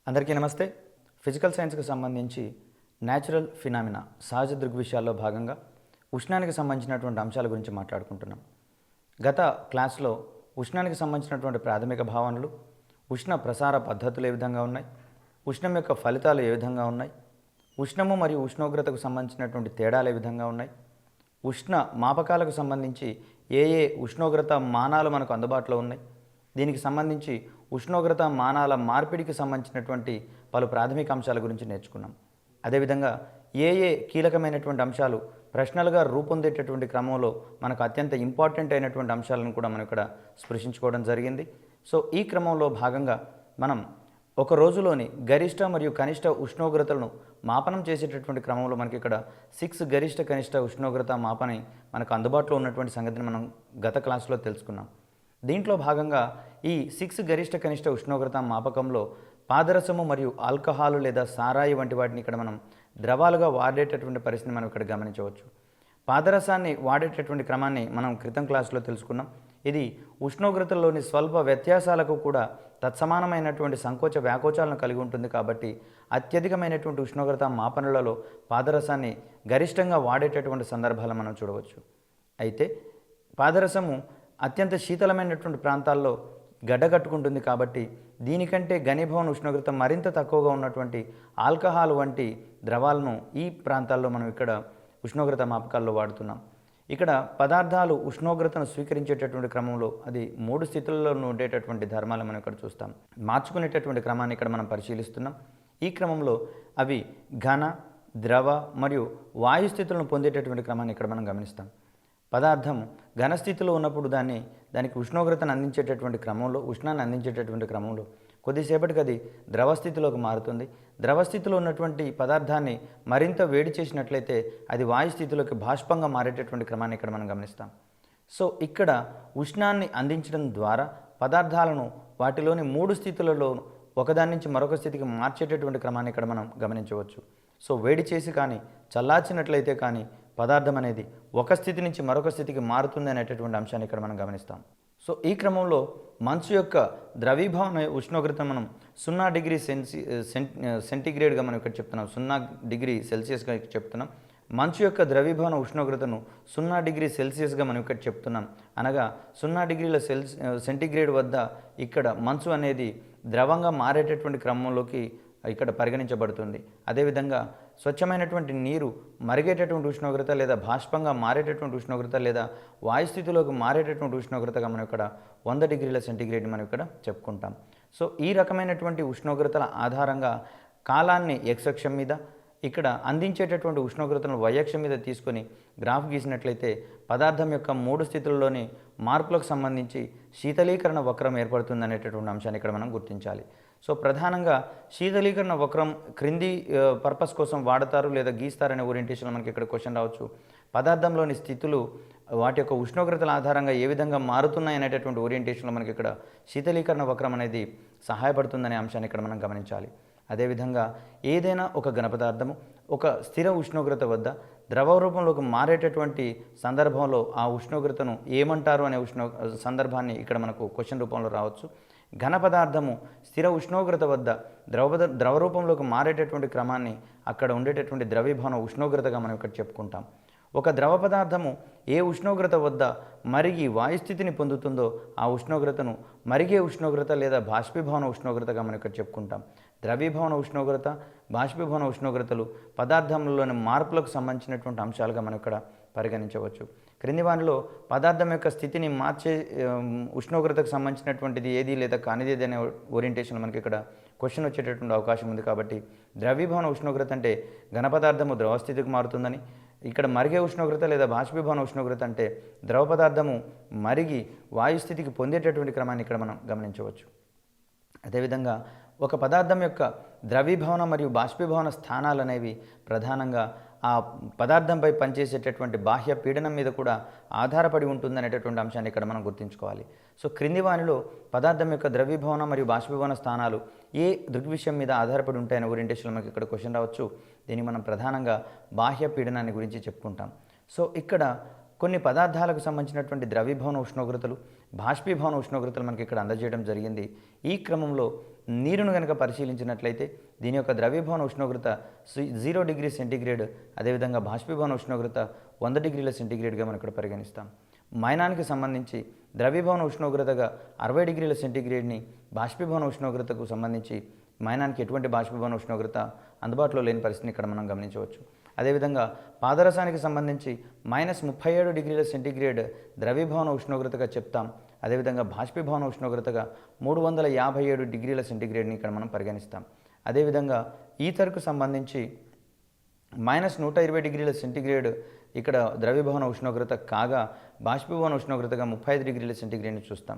అందరికీ నమస్తే. ఫిజికల్ సైన్స్కి సంబంధించి న్యాచురల్ ఫినామినా సహజ దృగ్విషయాల్లో భాగంగా ఉష్ణానికి సంబంధించినటువంటి అంశాల గురించి మాట్లాడుకుంటున్నాం. గత క్లాస్లో ఉష్ణానికి సంబంధించినటువంటి ప్రాథమిక భావనలు, ఉష్ణ ప్రసార పద్ధతులు ఏ విధంగా ఉన్నాయి, ఉష్ణం యొక్క ఫలితాలు ఏ విధంగా ఉన్నాయి, ఉష్ణము మరియు ఉష్ణోగ్రతకు సంబంధించినటువంటి తేడాలు ఏ విధంగా ఉన్నాయి, ఉష్ణ మాపకాలకు సంబంధించి ఏ ఏ ఉష్ణోగ్రత మానాలు మనకు అందుబాటులో ఉన్నాయి, దీనికి సంబంధించి ఉష్ణోగ్రత మానాల మార్పిడికి సంబంధించినటువంటి పలు ప్రాథమిక అంశాల గురించి నేర్చుకున్నాం. అదేవిధంగా ఏ ఏ కీలకమైనటువంటి అంశాలు ప్రశ్నలుగా రూపొందేటటువంటి క్రమంలో మనకు అత్యంత ఇంపార్టెంట్ అయినటువంటి అంశాలను కూడా మనం ఇక్కడ స్పృశించుకోవడం జరిగింది. సో ఈ క్రమంలో భాగంగా మనం ఒక రోజులోని గరిష్ట మరియు కనిష్ట ఉష్ణోగ్రతలను మాపనం చేసేటటువంటి క్రమంలో మనకి ఇక్కడ 6 గరిష్ట కనిష్ట ఉష్ణోగ్రత మాపని మనకు అందుబాటులో ఉన్నటువంటి సంగతిని మనం గత క్లాసులో తెలుసుకున్నాం. దీంట్లో భాగంగా ఈ 6 గరిష్ట కనిష్ట ఉష్ణోగ్రత మాపకంలో పాదరసము మరియు ఆల్కహాలు లేదా సారాయి వంటి వాటిని ఇక్కడ మనం ద్రవాలుగా వాడేటటువంటి పరిస్థితిని మనం ఇక్కడ గమనించవచ్చు. పాదరసాన్ని వాడేటటువంటి క్రమాన్ని మనం క్రితం క్లాసులో తెలుసుకున్నాం. ఇది ఉష్ణోగ్రతల్లోని స్వల్ప వ్యత్యాసాలకు కూడా తత్సమానమైనటువంటి సంకోచ వ్యాకోచాలను కలిగి ఉంటుంది. కాబట్టి అత్యధికమైనటువంటి ఉష్ణోగ్రత మాపనలలో పాదరసాన్ని గరిష్టంగా వాడేటటువంటి సందర్భాలను మనం చూడవచ్చు. అయితే పాదరసము అత్యంత శీతలమైనటువంటి ప్రాంతాల్లో గడ్డగట్టుకుంటుంది. కాబట్టి దీనికంటే ఘనీభవన ఉష్ణోగ్రత మరింత తక్కువగా ఉన్నటువంటి ఆల్కహాల్ వంటి ద్రవాలను ఈ ప్రాంతాల్లో మనం ఇక్కడ ఉష్ణోగ్రత మాపకాల్లో వాడుతున్నాం. ఇక్కడ పదార్థాలు ఉష్ణోగ్రతను స్వీకరించేటటువంటి క్రమంలో అది 3 స్థితులలో ఉండేటటువంటి ధర్మాలు మనం ఇక్కడ చూస్తాం. మార్చుకునేటటువంటి క్రమాన్ని ఇక్కడ మనం పరిశీలిస్తున్నాం. ఈ క్రమంలో అవి ఘన, ద్రవ మరియు వాయు స్థితులను పొందేటటువంటి క్రమాన్ని ఇక్కడ మనం గమనిస్తాం. పదార్థం ఘనస్థితిలో ఉన్నప్పుడు దానికి ఉష్ణోగ్రతను అందించేటటువంటి క్రమంలో, ఉష్ణాన్ని అందించేటటువంటి క్రమంలో కొద్దిసేపటికి అది ద్రవస్థితిలోకి మారుతుంది. ద్రవస్థితిలో ఉన్నటువంటి పదార్థాన్ని మరింత వేడి చేసినట్లయితే అది వాయుస్థితిలోకి బాష్పంగా మారేటటువంటి క్రమాన్ని ఇక్కడ మనం గమనిస్తాం. సో ఇక్కడ ఉష్ణాన్ని అందించడం ద్వారా పదార్థాలను వాటిలోని 3 స్థితులలో ఒకదాని నుంచి మరొక స్థితికి మార్చేటటువంటి క్రమాన్ని ఇక్కడ మనం గమనించవచ్చు. సో వేడి చేసి కానీ చల్లార్చినట్లయితే కానీ పదార్థం అనేది ఒక స్థితి నుంచి మరొక స్థితికి మారుతుంది అనేటటువంటి అంశాన్ని ఇక్కడ మనం గమనిస్తాం. సో ఈ క్రమంలో మంచు యొక్క ద్రవీభవన ఉష్ణోగ్రతను మనం 0 డిగ్రీ సెంటీగ్రేడ్గా మనం ఇక్కడ చెప్తున్నాం, 0 డిగ్రీ సెల్సియస్గా చెప్తున్నాం. మంచు యొక్క ద్రవీభవన ఉష్ణోగ్రతను 0 డిగ్రీ సెల్సియస్గా మనం ఇక్కడ చెప్తున్నాం. అనగా 0 డిగ్రీల సెంటీగ్రేడ్ వద్ద ఇక్కడ మంచు అనేది ద్రవంగా మారేటటువంటి క్రమంలోకి ఇక్కడ పరిగణించబడుతుంది. అదేవిధంగా స్వచ్ఛమైనటువంటి నీరు మరిగేటటువంటి ఉష్ణోగ్రత లేదా బాష్పంగా మారేటటువంటి ఉష్ణోగ్రత లేదా వాయుస్థితిలోకి మారేటటువంటి ఉష్ణోగ్రతగా మనం ఇక్కడ 100 డిగ్రీల సెంటీగ్రేడ్ మనం ఇక్కడ చెప్పుకుంటాం. సో ఈ రకమైనటువంటి ఉష్ణోగ్రతల ఆధారంగా కాలాన్ని x అక్షం మీద, ఇక్కడ అందించేటటువంటి ఉష్ణోగ్రతలను y అక్షం మీద తీసుకొని గ్రాఫ్ గీసినట్లయితే పదార్థం యొక్క 3 స్థితుల్లోని మార్పులకు సంబంధించి శీతలీకరణ వక్రం ఏర్పడుతుంది అనేటటువంటి అంశాన్ని ఇక్కడ మనం గుర్తించాలి. సో ప్రధానంగా శీతలీకరణ వక్రం క్రింది పర్పస్ కోసం వాడతారు లేదా గీస్తారనే ఓరియంటేషన్లో మనకి ఇక్కడ క్వశ్చన్ రావచ్చు. పదార్థంలోని స్థితులు వాటి యొక్క ఉష్ణోగ్రతల ఆధారంగా ఏ విధంగా మారుతున్నాయి అనేటటువంటి ఓరియంటేషన్లో మనకి ఇక్కడ శీతలీకరణ వక్రం అనేది సహాయపడుతుందనే అంశాన్ని ఇక్కడ మనం గమనించాలి. అదేవిధంగా ఏదైనా ఒక ఘనపదార్థము ఒక స్థిర ఉష్ణోగ్రత వద్ద ద్రవ రూపంలోకి మారేటటువంటి సందర్భంలో ఆ ఉష్ణోగ్రతను ఏమంటారు అనే సందర్భాన్ని ఇక్కడ మనకు క్వశ్చన్ రూపంలో రావచ్చు. ఘన పదార్థము స్థిర ఉష్ణోగ్రత వద్ద ద్రవ రూపంలోకి మారేటటువంటి క్రమాన్ని అక్కడ ఉండేటటువంటి ద్రవీభవన ఉష్ణోగ్రతగా మనం ఇక్కడ చెప్పుకుంటాం. ఒక ద్రవ పదార్థము ఏ ఉష్ణోగ్రత వద్ద మరిగి వాయుస్థితిని పొందుతుందో ఆ ఉష్ణోగ్రతను మరిగే ఉష్ణోగ్రత లేదా బాష్పీభవన ఉష్ణోగ్రతగా మనం ఇక్కడ చెప్పుకుంటాం. ద్రవీభవన ఉష్ణోగ్రత, బాష్పీభవన ఉష్ణోగ్రతలు పదార్థంలోని మార్పులకు సంబంధించినటువంటి అంశాలుగా మనం ఇక్కడ పరిగణించవచ్చు. క్రింది వానిలో పదార్థం యొక్క స్థితిని మార్చే ఉష్ణోగ్రతకు సంబంధించినటువంటిది ఏది లేదా కానిదేది అనే ఓరియంటేషన్ మనకి ఇక్కడ క్వశ్చన్ వచ్చేటటువంటి అవకాశం ఉంది. కాబట్టి ద్రవీభవన ఉష్ణోగ్రత అంటే ఘనపదార్థము ద్రవస్థితికి మారుతుందని, ఇక్కడ మరిగే ఉష్ణోగ్రత లేదా బాష్పీభవన ఉష్ణోగ్రత అంటే ద్రవ పదార్థము మరిగి వాయుస్థితికి పొందేటటువంటి క్రమాన్ని ఇక్కడ మనం గమనించవచ్చు. అదేవిధంగా ఒక పదార్థం యొక్క ద్రవీభవన మరియు బాష్పీభవన స్థానాలు అనేవి ప్రధానంగా ఆ పదార్థంపై పనిచేసేటటువంటి బాహ్య పీడనం మీద కూడా ఆధారపడి ఉంటుందనేటటువంటి అంశాన్ని ఇక్కడ మనం గుర్తుంచుకోవాలి. సో క్రింది వానిలో పదార్థం యొక్క ద్రవీభవన మరియు బాష్పీభవన స్థానాలు ఏ దృగ్విషయం మీద ఆధారపడి ఉంటాయనే ఓరియంటేషన్లో మనకి ఇక్కడ క్వశ్చన్ రావచ్చు. దీన్ని మనం ప్రధానంగా బాహ్య పీడనాన్ని గురించి చెప్పుకుంటాం. సో ఇక్కడ కొన్ని పదార్థాలకు సంబంధించినటువంటి ద్రవీభవన ఉష్ణోగ్రతలు, బాష్పీభవన ఉష్ణోగ్రతలు మనకి ఇక్కడ అందజేయడం జరిగింది. ఈ క్రమంలో నీరును కనుక పరిశీలించినట్లయితే దీని యొక్క ద్రవీభవన ఉష్ణోగ్రత 0 డిగ్రీ సెంటీగ్రేడ్, అదేవిధంగా బాష్పీభవన ఉష్ణోగ్రత 100 డిగ్రీల సెంటీగ్రేడ్గా మనం ఇక్కడ పరిగణిస్తాం. మైనానికి సంబంధించి ద్రవీభవన ఉష్ణోగ్రతగా 60 డిగ్రీల సెంటీగ్రేడ్ని, బాష్పీభవన ఉష్ణోగ్రతకు సంబంధించి మైనానికి ఎటువంటి బాష్పీభవన ఉష్ణోగ్రత అందుబాటులో లేని పరిస్థితిని ఇక్కడ మనం గమనించవచ్చు. అదేవిధంగా పాదరసానికి సంబంధించి -37 డిగ్రీల సెంటీగ్రేడ్ ద్రవీభవన ఉష్ణోగ్రతగా చెప్తాం. అదేవిధంగా బాష్పీభవన ఉష్ణోగ్రతగా 357 డిగ్రీల సెంటీగ్రేడ్ని ఇక్కడ మనం పరిగణిస్తాం. అదేవిధంగా ఈథర్కు సంబంధించి -120 డిగ్రీల సెంటీగ్రేడ్ ఇక్కడ ద్రవీభవన ఉష్ణోగ్రత కాగా, బాష్పీభవన ఉష్ణోగ్రతగా 35 డిగ్రీల సెంటీగ్రేడ్ని చూస్తాం.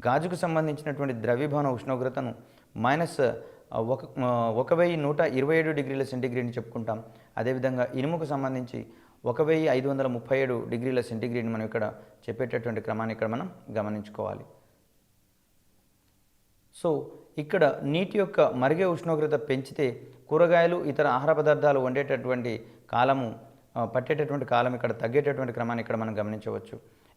గాజుకు సంబంధించినటువంటి ద్రవీభవన ఉష్ణోగ్రతను -1127 డిగ్రీల సెంటీగ్రేడ్ని చెప్పుకుంటాం. అదేవిధంగా ఇనుముకు సంబంధించి 1537 డిగ్రీల సెంటీగ్రేడ్ని మనం ఇక్కడ చెప్పేటటువంటి క్రమాన్ని ఇక్కడ మనం గమనించుకోవాలి. సో ఇక్కడ నీటి యొక్క మరిగే ఉష్ణోగ్రత పెంచితే కూరగాయలు ఇతర ఆహార పదార్థాలు వండేటటువంటి కాలము పట్టేటటువంటి కాలం ఇక్కడ తగ్గేటటువంటి క్రమాన్ని ఇక్కడ మనం గమనించవచ్చు.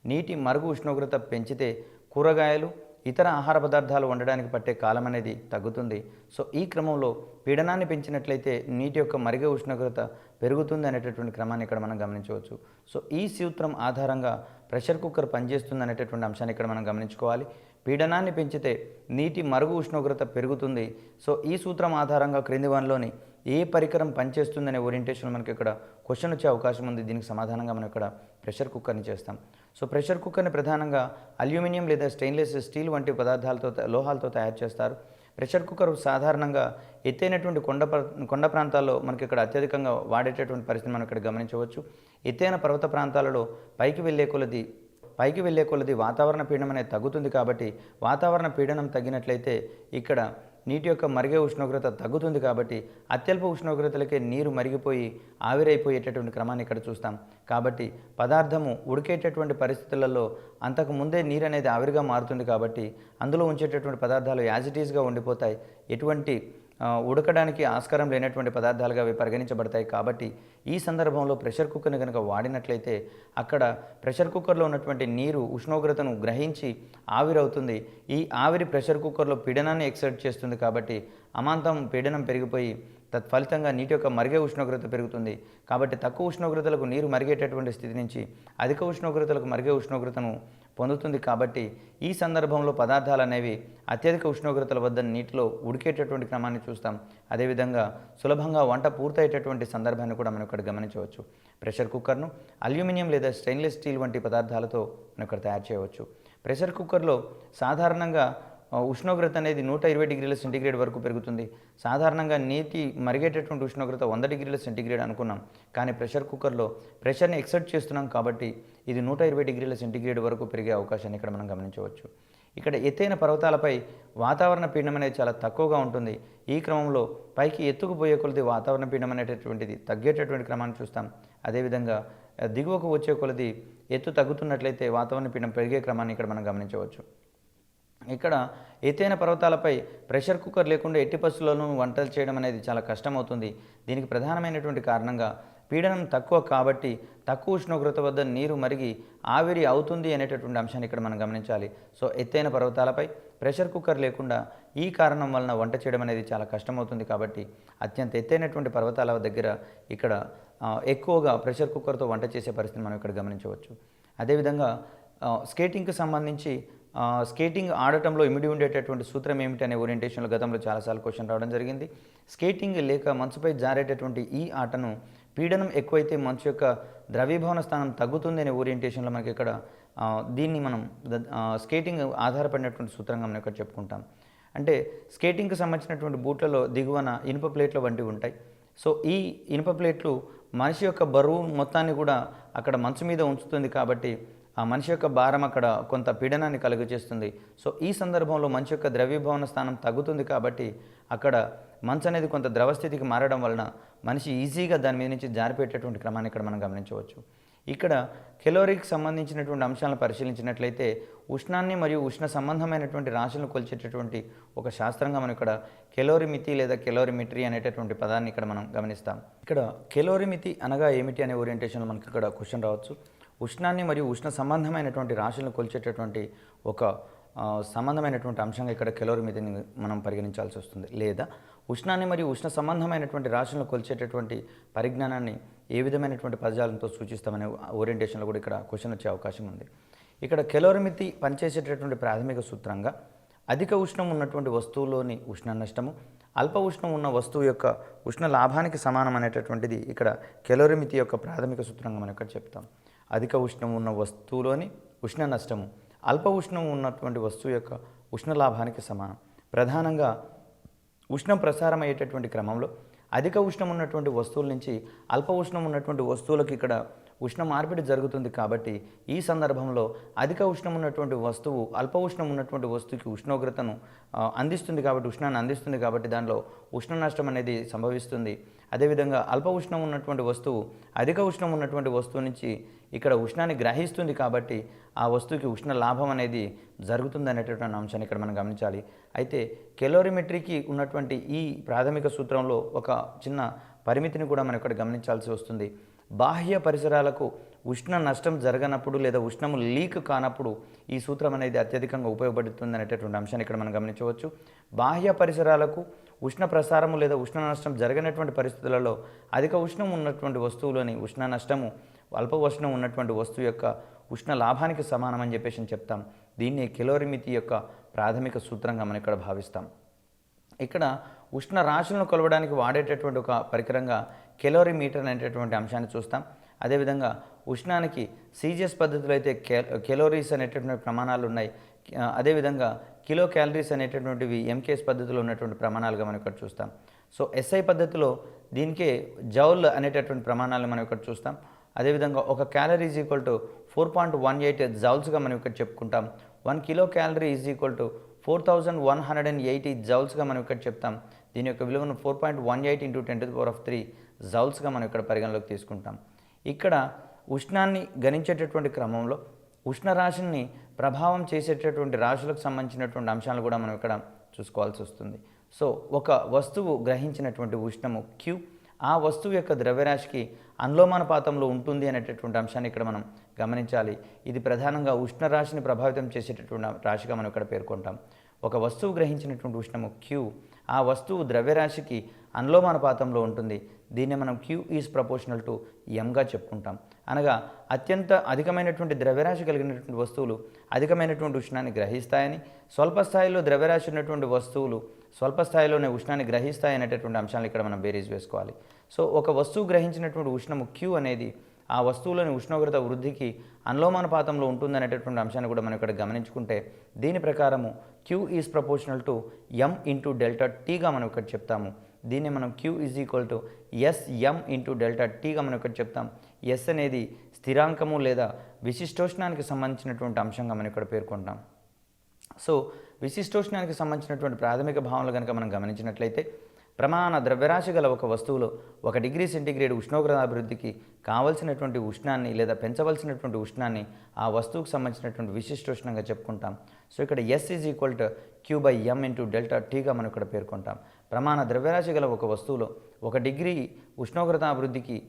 నీటి మరుగు ఉష్ణోగ్రత పెంచితే కూరగాయలు ఇతర ఆహార పదార్థాలు వండడానికి పట్టే కాలం అనేది తగ్గుతుంది. సో ఈ క్రమంలో పీడనాన్ని పెంచినట్లయితే నీటి యొక్క మరిగే ఉష్ణోగ్రత పెరుగుతుంది అనేటటువంటి క్రమాన్ని ఇక్కడ మనం గమనించవచ్చు. సో ఈ సూత్రం ఆధారంగా ప్రెషర్ కుక్కర్ పనిచేస్తుంది అనేటటువంటి అంశాన్ని ఇక్కడ మనం గమనించుకోవాలి. పీడనాన్ని పెంచితే నీటి మరుగు ఉష్ణోగ్రత పెరుగుతుంది. సో ఈ సూత్రం ఆధారంగా క్రింది వానిలోని ఏ పరికరం పనిచేస్తుందనే ఓరియంటేషన్ మనకి ఇక్కడ క్వశ్చన్ వచ్చే అవకాశం ఉంది. దీనికి సమాధానంగా మనం ఇక్కడ ప్రెషర్ కుక్కర్ని చేస్తాం. సో ప్రెషర్ కుక్కర్ని ప్రధానంగా అల్యూమినియం లేదా స్టెయిన్లెస్ స్టీల్ వంటి లోహాలతో తయారు చేస్తారు. ప్రెషర్ కుక్కర్ సాధారణంగా ఎత్తైనటువంటి కొండ ప్రాంతాల్లో మనకి ఇక్కడ అత్యధికంగా వాడేటటువంటి పరిస్థితిని మనం ఇక్కడ గమనించవచ్చు. ఎత్తైన పర్వత ప్రాంతాలలో పైకి వెళ్ళే కొలది వాతావరణ పీడనం అనేది తగ్గుతుంది. కాబట్టి వాతావరణ పీడనం తగ్గినట్లయితే ఇక్కడ నీటి యొక్క మరిగే ఉష్ణోగ్రత తగ్గుతుంది. కాబట్టి అత్యల్ప ఉష్ణోగ్రతలకే నీరు మరిగిపోయి ఆవిరైపోయేటటువంటి క్రమాన్ని ఇక్కడ చూస్తాం. కాబట్టి పదార్థము ఉడికేటటువంటి పరిస్థితులలో అంతకు ముందే నీరు అనేది ఆవిరిగా మారుతుంది. కాబట్టి అందులో ఉంచేటటువంటి పదార్థాలు యాజ్ ఇట్ ఈస్గా ఉండిపోతాయి. ఎటువంటి ఉడకడానికి ఆస్కారం లేనటువంటి పదార్థాలుగా అవి పరిగణించబడతాయి. కాబట్టి ఈ సందర్భంలో ప్రెషర్ కుక్కర్ని కనుక వాడినట్లయితే అక్కడ ప్రెషర్ కుక్కర్లో ఉన్నటువంటి నీరు ఉష్ణోగ్రతను గ్రహించి ఆవిరవుతుంది. ఈ ఆవిరి ప్రెషర్ కుక్కర్లో పీడనాన్ని ఎక్సర్ట్ చేస్తుంది. కాబట్టి అమాంతం పీడనం పెరిగిపోయి తత్ఫలితంగా నీటి యొక్క మరిగే ఉష్ణోగ్రత పెరుగుతుంది. కాబట్టి తక్కువ ఉష్ణోగ్రతలకు నీరు మరిగేటటువంటి స్థితి నుంచి అధిక ఉష్ణోగ్రతలకు మరిగే ఉష్ణోగ్రతను పొందుతుంది. కాబట్టి ఈ సందర్భంలో పదార్థాలు అనేవి అత్యధిక ఉష్ణోగ్రతల వద్ద నీటిలో ఉడికేటటువంటి క్రమాన్ని చూస్తాం. అదేవిధంగా సులభంగా వంట పూర్తయ్యేటటువంటి సందర్భాన్ని కూడా మనం ఇక్కడ గమనించవచ్చు. ప్రెషర్ కుక్కర్ను అల్యూమినియం లేదా స్టెయిన్లెస్ స్టీల్ వంటి పదార్థాలతో మనం ఇక్కడ తయారు చేయవచ్చు. ప్రెషర్ కుక్కర్లో సాధారణంగా ఉష్ణోగ్రత అనేది 120 డిగ్రీల సెంటీగ్రేడ్ వరకు పెరుగుతుంది. సాధారణంగా నీటి మరిగేటటువంటి ఉష్ణోగ్రత 100 డిగ్రీల సెంటీగ్రేడ్ అనుకున్నాం. కానీ ప్రెషర్ కుక్కర్లో ప్రెషర్ని ఎక్సర్ట్ చేస్తున్నాం. కాబట్టి ఇది 120 డిగ్రీల సెంటీగ్రేడ్ వరకు పెరిగే అవకాశాన్ని ఇక్కడ మనం గమనించవచ్చు. ఇక్కడ ఎత్తైన పర్వతాలపై వాతావరణ పీడనం అనేది చాలా తక్కువగా ఉంటుంది. ఈ క్రమంలో పైకి ఎత్తుకుపోయే కొలది వాతావరణ పీడనం అనేటటువంటిది తగ్గేటటువంటి క్రమాన్ని చూస్తాం. అదేవిధంగా దిగువకు వచ్చే కొలది ఎత్తు తగ్గుతున్నట్లయితే వాతావరణ పీడనం పెరిగే క్రమాన్ని ఇక్కడ మనం గమనించవచ్చు. ఇక్కడ ఎత్తైన పర్వతాలపై ప్రెషర్ కుక్కర్ లేకుండా ఎట్టి పరిస్థితుల్లోనూ వంటలు చేయడం అనేది చాలా కష్టమవుతుంది. దీనికి ప్రధానమైనటువంటి కారణంగా పీడనం తక్కువ కాబట్టి తక్కువ ఉష్ణోగ్రత వద్ద నీరు మరిగి ఆవిరి అవుతుంది అనేటటువంటి అంశాన్ని ఇక్కడ మనం గమనించాలి. సో ఎత్తైన పర్వతాలపై ప్రెషర్ కుక్కర్ లేకుండా ఈ కారణం వలన వంట చేయడం అనేది చాలా కష్టమవుతుంది. కాబట్టి అత్యంత ఎత్తైనటువంటి పర్వతాల దగ్గర ఇక్కడ ఎక్కువగా ప్రెషర్ కుక్కర్తో వంట చేసే పరిస్థితిని మనం ఇక్కడ గమనించవచ్చు. అదేవిధంగా స్కేటింగ్కి సంబంధించి స్కేటింగ్ ఆడటంలో ఇమిడి ఉండేటటువంటి సూత్రం ఏమిటి అనే ఓరియంటేషన్లో గతంలో చాలాసార్లు క్వశ్చన్ రావడం జరిగింది. స్కేటింగ్ లేక మంచుపై జారేటటువంటి ఈ ఆటను పీడనం ఎక్కువైతే మంచు యొక్క ద్రవీభవన స్థానం తగ్గుతుంది అనే ఓరియంటేషన్లో మనకి ఇక్కడ దీన్ని మనం స్కేటింగ్ ఆధారపడినటువంటి సూత్రంగా మనం ఇక్కడ చెప్పుకుంటాం. అంటే స్కేటింగ్కి సంబంధించినటువంటి బూట్లలో దిగువన ఇనుప ప్లేట్ల వంటివి ఉంటాయి. సో ఈ ఇనుప ప్లేట్లు మనిషి యొక్క బరువు మొత్తాన్ని కూడా అక్కడ మంచు మీద ఉంచుతుంది. కాబట్టి ఆ మనిషి యొక్క భారం అక్కడ కొంత పీడనాన్ని కలుగజేస్తుంది. సో ఈ సందర్భంలో మనిషి యొక్క ద్రవీభవన స్థానం తగ్గుతుంది. కాబట్టి అక్కడ మంచు అనేది కొంత ద్రవస్థితికి మారడం వలన మనిషి ఈజీగా దాని మీద నుంచి జారిపోయేటటువంటి క్రమాన్ని ఇక్కడ మనం గమనించవచ్చు. ఇక్కడ కెలోరీకి సంబంధించినటువంటి అంశాలను పరిశీలించినట్లయితే ఉష్ణాన్ని మరియు ఉష్ణ సంబంధమైనటువంటి రాశులను కొలిచేటటువంటి ఒక శాస్త్రంగా మనం ఇక్కడ కెలోరిమితి లేదా కెలోరిమిట్రీ అనేటటువంటి పదాన్ని ఇక్కడ మనం గమనిస్తాం. ఇక్కడ కెలోరిమితి అనగా ఏమిటి అనే ఓరియంటేషన్లో మనకి ఇక్కడ క్వశ్చన్ రావచ్చు. ఉష్ణాన్ని మరియు ఉష్ణ సంబంధమైనటువంటి రాశులను కొలిచేటటువంటి ఒక సంబంధమైనటువంటి అంశంగా ఇక్కడ కెలోరిమితిని మనం పరిగణించాల్సి వస్తుంది. లేదా ఉష్ణాన్ని మరియు ఉష్ణ సంబంధమైనటువంటి రాశులను కొలిచేటటువంటి పరిజ్ఞానాన్ని ఏ విధమైనటువంటి పదజాలంతో సూచిస్తామనే ఓరియంటేషన్లో కూడా ఇక్కడ క్వశ్చన్ వచ్చే అవకాశం ఉంది. ఇక్కడ కెలోరిమితి పనిచేసేటటువంటి ప్రాథమిక సూత్రంగా అధిక ఉష్ణం ఉన్నటువంటి వస్తువులోని ఉష్ణ నష్టము అల్ప ఉష్ణం ఉన్న వస్తువు యొక్క ఉష్ణ లాభానికి సమానం అనేటటువంటిది ఇక్కడ కెలోరిమితి యొక్క ప్రాథమిక సూత్రంగా మనం ఇక్కడ చెప్తాం. అధిక ఉష్ణం ఉన్న వస్తువులోని ఉష్ణ నష్టము అల్ప ఉష్ణం ఉన్నటువంటి వస్తువు యొక్క ఉష్ణ లాభానికి సమానం. ప్రధానంగా ఉష్ణం ప్రసారం అయ్యేటటువంటి క్రమంలో అధిక ఉష్ణం ఉన్నటువంటి వస్తువుల నుంచి అల్ప ఉష్ణం ఉన్నటువంటి వస్తువులకు ఇక్కడ ఉష్ణ మార్పిడి జరుగుతుంది. కాబట్టి ఈ సందర్భంలో అధిక ఉష్ణం ఉన్నటువంటి వస్తువు అల్ప ఉష్ణం ఉన్నటువంటి వస్తువుకి ఉష్ణోగ్రతను అందిస్తుంది కాబట్టి ఉష్ణాన్ని అందిస్తుంది కాబట్టి దానిలో ఉష్ణ నష్టం అనేది సంభవిస్తుంది. అదేవిధంగా అల్ప ఉష్ణం ఉన్నటువంటి వస్తువు అధిక ఉష్ణం ఉన్నటువంటి వస్తువు నుంచి ఇక్కడ ఉష్ణాన్ని గ్రహిస్తుంది కాబట్టి ఆ వస్తువుకి ఉష్ణ లాభం అనేది జరుగుతుంది అనేటటువంటి అంశాన్ని ఇక్కడ మనం గమనించాలి. అయితే కెలోరిమెట్రీకి ఉన్నటువంటి ఈ ప్రాథమిక సూత్రంలో ఒక చిన్న పరిమితిని కూడా మనం ఇక్కడ గమనించాల్సి వస్తుంది. బాహ్య పరిసరాలకు ఉష్ణ నష్టం జరగనప్పుడు లేదా ఉష్ణము లీక్ కానప్పుడు ఈ సూత్రం అనేది అత్యధికంగా ఉపయోగపడుతుంది అనేటటువంటి అంశాన్ని ఇక్కడ మనం గమనించవచ్చు. బాహ్య పరిసరాలకు ఉష్ణ ప్రసారము లేదా ఉష్ణ నష్టం జరగనటువంటి పరిస్థితులలో అధిక ఉష్ణం ఉన్నటువంటి వస్తువులోని ఉష్ణ నష్టము అల్ప ఉష్ణం ఉన్నటువంటి వస్తువు యొక్క ఉష్ణ లాభానికి సమానమని చెప్పేసి చెప్తాం. దీన్ని కెలోరిమితి యొక్క ప్రాథమిక సూత్రంగా మనం ఇక్కడ భావిస్తాం. ఇక్కడ ఉష్ణ రాశులను కొలవడానికి వాడేటటువంటి ఒక పరికరంగా కెలోరీమీటర్ అనేటటువంటి అంశాన్ని చూస్తాం. అదేవిధంగా ఉష్ణానికి సీజియస్ పద్ధతిలో అయితే కెలోరీస్ అనేటటువంటి ప్రమాణాలు ఉన్నాయి. అదేవిధంగా కిలో క్యాలరీస్ అనేటటువంటివి ఎంకేఎస్ పద్ధతిలో ఉన్నటువంటి ప్రమాణాలుగా మనం ఇక్కడ చూస్తాం. సో ఎస్ఐ పద్ధతిలో దీనికే జౌల్ అనేటటువంటి ప్రమాణాలను మనం ఇక్కడ చూస్తాం. అదేవిధంగా ఒక క్యాలరీ ఈజ్ ఈక్వల్ టు 4.18 జౌల్స్గా మనం ఇక్కడ చెప్పుకుంటాం. 1 kilo calorie is equal to 4180 జౌల్స్గా మనం ఇక్కడ చెప్తాం. దీని యొక్క విలువను 4.18 × 10⁻³ జౌల్స్గా మనం ఇక్కడ పరిగణలోకి తీసుకుంటాం. ఇక్కడ ఉష్ణాన్ని గణించేటటువంటి క్రమంలో ఉష్ణరాశిని ప్రభావం చేసేటటువంటి రాశులకు సంబంధించినటువంటి అంశాలు కూడా మనం ఇక్కడ చూసుకోవాల్సి వస్తుంది. సో ఒక వస్తువు గ్రహించినటువంటి ఉష్ణము Q ఆ వస్తువు యొక్క ద్రవ్యరాశికి అనులోమానుపాతంలో ఉంటుంది అనేటటువంటి అంశాన్ని ఇక్కడ మనం గమనించాలి. ఇది ప్రధానంగా ఉష్ణరాశిని ప్రభావితం చేసేటటువంటి రాశిగా మనం ఇక్కడ పేర్కొంటాం. ఒక వస్తువు గ్రహించినటువంటి ఉష్ణము Q ఆ వస్తువు ద్రవ్యరాశికి అనులోమానుపాతంలో ఉంటుంది. దీన్ని మనం Q ఈజ్ ప్రపోర్షనల్ టు Mగా చెప్పుకుంటాం. అనగా అత్యంత అధికమైనటువంటి ద్రవ్యరాశి కలిగినటువంటి వస్తువులు అధికమైనటువంటి ఉష్ణాన్ని గ్రహిస్తాయని, స్వల్ప స్థాయిలో ద్రవ్యరాశి ఉన్నటువంటి వస్తువులు స్వల్ప స్థాయిలోనే ఉష్ణాన్ని గ్రహిస్తాయి అనేటటువంటి అంశాలను ఇక్కడ మనం బేరీజ్ వేసుకోవాలి. సో ఒక వస్తువు గ్రహించినటువంటి ఉష్ణము Q అనేది ఆ వస్తువులోని ఉష్ణోగ్రత వృద్ధికి అనులోమానుపాతంలో ఉంటుందనేటటువంటి అంశాన్ని కూడా మనం ఇక్కడ గమనించుకుంటే దీని ప్రకారము Q is proportional to M × ΔTగా మనం ఇక్కడ చెప్తాము. దీన్ని మనం Q is equal to SM × ΔTగా మనం ఇక్కడ చెప్తాం. S అనేది స్థిరాంకము లేదా విశిష్టోష్ణానికి సంబంధించినటువంటి అంశంగా మనం ఇక్కడ పేర్కొంటాం. సో విశిష్టోష్ణానికి సంబంధించినటువంటి ప్రాథమిక భావనలు కనుక మనం గమనించినట్లయితే ప్రమాణ ద్రవ్యరాశి గల ఒక వస్తువులో 1 డిగ్రీ సెంటీగ్రేడ్ ఉష్ణోగ్రత అభివృద్ధికి కావలసినటువంటి ఉష్ణాన్ని లేదా పెంచవలసినటువంటి ఉష్ణాన్ని ఆ వస్తువుకు సంబంధించినటువంటి విశిష్టోష్ణంగా చెప్పుకుంటాం. సో ఇక్కడ S is equal to Q/M × ΔTగా మనం ఇక్కడ పేర్కొంటాం. ప్రమాణ ద్రవ్యరాశి గల ఒక వస్తువులో 1 డిగ్రీ ఉష్ణోగ్రత అభివృద్ధికి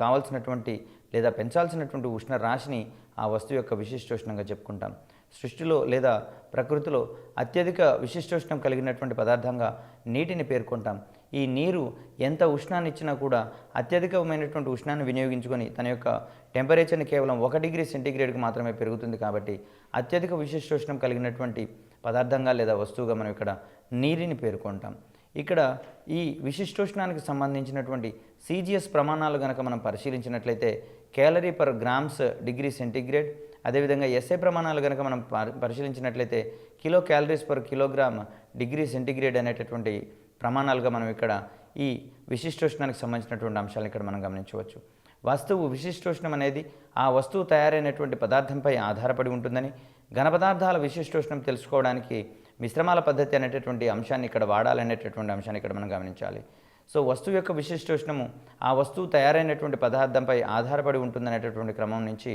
కావాల్సినటువంటి లేదా పెంచాల్సినటువంటి ఉష్ణ రాశిని ఆ వస్తువు యొక్క విశిష్టోష్ణంగా చెప్పుకుంటాం. సృష్టిలో లేదా ప్రకృతిలో అత్యధిక విశిష్టోష్ణం కలిగినటువంటి పదార్థంగా నీటిని పేర్కొంటాం. ఈ నీరు ఎంత ఉష్ణాన్ని ఇచ్చినా కూడా అత్యధికమైనటువంటి ఉష్ణాన్ని వినియోగించుకొని తన యొక్క టెంపరేచర్ని కేవలం 1 డిగ్రీ సెంటీగ్రేడ్కి మాత్రమే పెరుగుతుంది. కాబట్టి అత్యధిక విశిష్టోష్ణం కలిగినటువంటి పదార్థంగా లేదా వస్తువుగా మనం ఇక్కడ నీటిని పేర్కొంటాం. ఇక్కడ ఈ విశిష్టోష్ణానికి సంబంధించినటువంటి సీజియస్ ప్రమాణాలు కనుక మనం పరిశీలించినట్లయితే calorie per grams degree centigrade, అదేవిధంగా ఎస్ఐ ప్రమాణాలు కనుక మనం పరిశీలించినట్లయితే kilo calories per kilogram degree centigrade అనేటటువంటి ప్రమాణాలుగా మనం ఇక్కడ ఈ విశిష్టోష్ణానికి సంబంధించినటువంటి అంశాలను ఇక్కడ మనం గమనించవచ్చు. వస్తువు విశిష్టోష్ణం అనేది ఆ వస్తువు తయారైనటువంటి పదార్థంపై ఆధారపడి ఉంటుందని, ఘన పదార్థాల విశిష్టోష్ణం తెలుసుకోవడానికి మిశ్రమాల పద్ధతి అనేటటువంటి అంశాన్ని ఇక్కడ వాడాలనేటటువంటి అంశాన్ని ఇక్కడ మనం గమనించాలి. సో వస్తువు యొక్క విశిష్టోష్ణము ఆ వస్తువు తయారైనటువంటి పదార్థంపై ఆధారపడి ఉంటుందనేటటువంటి క్రమం నుంచి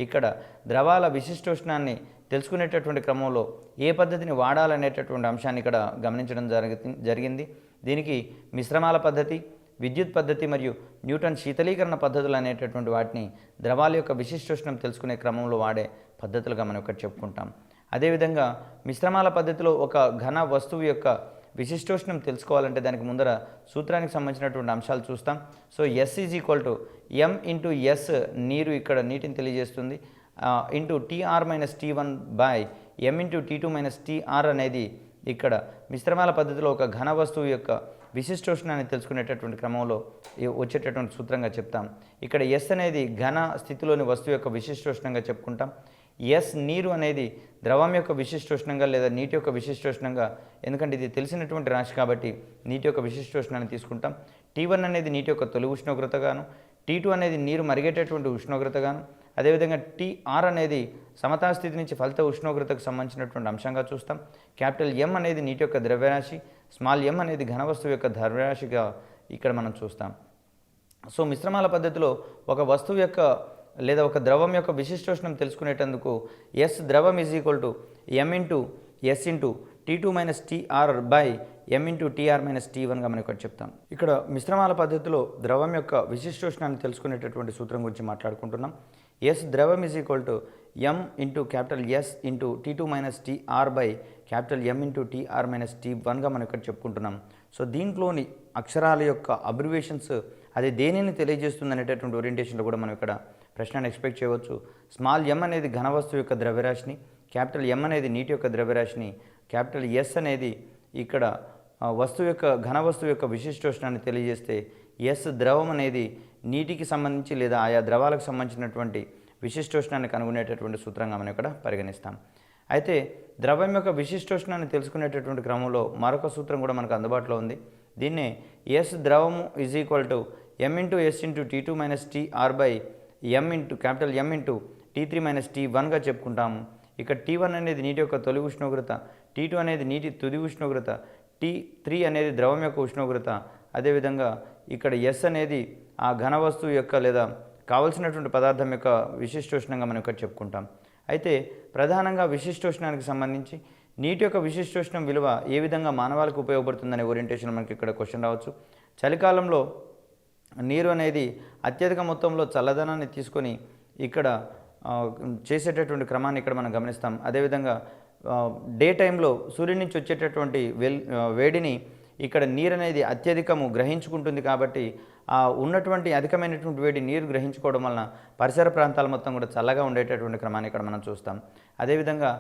ఇక్కడ ద్రవాల విశిష్టోష్ణాన్ని తెలుసుకునేటటువంటి క్రమంలో ఏ పద్ధతిని వాడాలనేటటువంటి అంశాన్ని ఇక్కడ గమనించడం జరిగింది. దీనికి మిశ్రమాల పద్ధతి, విద్యుత్ పద్ధతి మరియు న్యూటన్ శీతలీకరణ పద్ధతులు అనేటటువంటి వాటిని ద్రవాల యొక్క విశిష్టోష్ణం తెలుసుకునే క్రమంలో వాడే పద్ధతులుగా మనం ఇక్కడ చెప్పుకుంటాం. అదేవిధంగా మిశ్రమాల పద్ధతిలో ఒక ఘన వస్తువు యొక్క విశిష్టోష్ణం తెలుసుకోవాలంటే దానికి ముందర సూత్రానికి సంబంధించినటువంటి అంశాలు చూస్తాం. So S is equal to M into S, నీరు ఇక్కడ నీటిని తెలియజేస్తుంది, into TR minus T1 by M into T2 minus TR అనేది ఇక్కడ మిశ్రమాల పద్ధతిలో ఒక ఘన వస్తువు యొక్క విశిష్టోష్ణాన్ని తెలుసుకునేటటువంటి క్రమంలో వచ్చేటటువంటి సూత్రంగా చెప్తాం. ఇక్కడ ఎస్ అనేది ఘన స్థితిలోని వస్తువు యొక్క విశిష్టోష్ణంగా చెప్పుకుంటాం. ఎస్ నీరు అనేది ద్రవం యొక్క విశిష్టోష్ణంగా లేదా నీటి యొక్క విశిష్టోష్ణంగా, ఎందుకంటే ఇది తెలిసినటువంటి రాశి కాబట్టి నీటి యొక్క విశిష్టోష్ణాన్ని తీసుకుంటాం. T1 అనేది నీటి యొక్క తొలి ఉష్ణోగ్రతగాను, T2 అనేది నీరు మరిగేటటువంటి ఉష్ణోగ్రతగాను, అదేవిధంగా టీఆర్ అనేది సమతా స్థితి నుంచి ఫలిత ఉష్ణోగ్రతకు సంబంధించినటువంటి అంశంగా చూస్తాం. క్యాపిటల్ ఎం అనేది నీటి యొక్క ద్రవ్యరాశి, స్మాల్ ఎం అనేది ఘన వస్తువు యొక్క ద్రవ్యరాశిగా ఇక్కడ మనం చూస్తాం. సో మిశ్రమాల పద్ధతిలో ఒక వస్తువు యొక్క లేదా ఒక ద్రవం యొక్క విశిష్టోష్ణం తెలుసుకునేటందుకు ఎస్ ద్రవం is equal to M into S into T2 minus TR by M into TR minus T1గా మనం ఇక్కడ చెప్తాం. ఇక్కడ మిశ్రమాల పద్ధతిలో ద్రవం యొక్క విశిష్టోష్ణాన్ని తెలుసుకునేటటువంటి సూత్రం గురించి మాట్లాడుకుంటున్నాం. ఎస్ ద్రవం is equal to M into capital S into T2 minus TR by capital M into TR minus T1గా మనం ఇక్కడ చెప్పుకుంటున్నాం. సో దీంట్లోని అక్షరాల యొక్క అబ్రివేషన్స్ అది దేనిని తెలియజేస్తుంది అనేటటువంటి ఓరియంటేషన్లో కూడా మనం ఇక్కడ ప్రశ్నను ఎక్స్పెక్ట్ చేయవచ్చు. స్మాల్ ఎం అనేది ఘన వస్తువు యొక్క ద్రవ్యరాశిని, క్యాపిటల్ ఎం అనేది నీటి యొక్క ద్రవ్యరాశిని, క్యాపిటల్ ఎస్ అనేది ఇక్కడ వస్తువు యొక్క ఘన వస్తువు యొక్క విశిష్టోష్ణాన్ని తెలియజేస్తే ఎస్ ద్రవం అనేది నీటికి సంబంధించి లేదా ఆయా ద్రవాలకు సంబంధించినటువంటి విశిష్టోష్ణాన్ని కనుగొనేటటువంటి సూత్రంగా మనం ఇక్కడ పరిగణిస్తాం. అయితే ద్రవం యొక్క విశిష్టోష్ణాన్ని తెలుసుకునేటటువంటి క్రమంలో మరొక సూత్రం కూడా మనకు అందుబాటులో ఉంది. దీన్నే ఎస్ ద్రవము is equal to M into S into T2 minus TR by M into capital M into T3 minus T1గా చెప్పుకుంటాము. ఇక్కడ T1 అనేది నీటి యొక్క తొలి ఉష్ణోగ్రత, T2 అనేది నీటి తుది ఉష్ణోగ్రత, T3 అనేది ద్రవం యొక్క ఉష్ణోగ్రత, అదేవిధంగా ఇక్కడ ఎస్ అనేది ఆ ఘన వస్తువు యొక్క లేదా కావలసినటువంటి పదార్థం యొక్క విశిష్టోష్ణంగా మనం ఇక్కడ చెప్పుకుంటాం. అయితే ప్రధానంగా విశిష్టోష్ణానికి సంబంధించి నీటి యొక్క విశిష్టోష్ణం విలువ ఏ విధంగా మానవాళికి ఉపయోగపడుతుందనే ఓరియంటేషన్ మనకి ఇక్కడ క్వశ్చన్ రావచ్చు. చలికాలంలో నీరు అనేది అత్యధిక మొత్తంలో చల్లదనాన్ని తీసుకొని ఇక్కడ చేసేటటువంటి క్రమాన్ని ఇక్కడ మనం గమనిస్తాం. అదేవిధంగా డే టైంలో సూర్యుడి నుంచి వచ్చేటటువంటి వేడిని ఇక్కడ నీరు అనేది అత్యధికము గ్రహించుకుంటుంది కాబట్టి ఉన్నటువంటి అధికమైనటువంటి వేడి నీరు గ్రహించుకోవడం వలన పరిసర ప్రాంతాల మొత్తం కూడా చల్లగా ఉండేటటువంటి క్రమాన్ని ఇక్కడ మనం చూస్తాం. అదేవిధంగా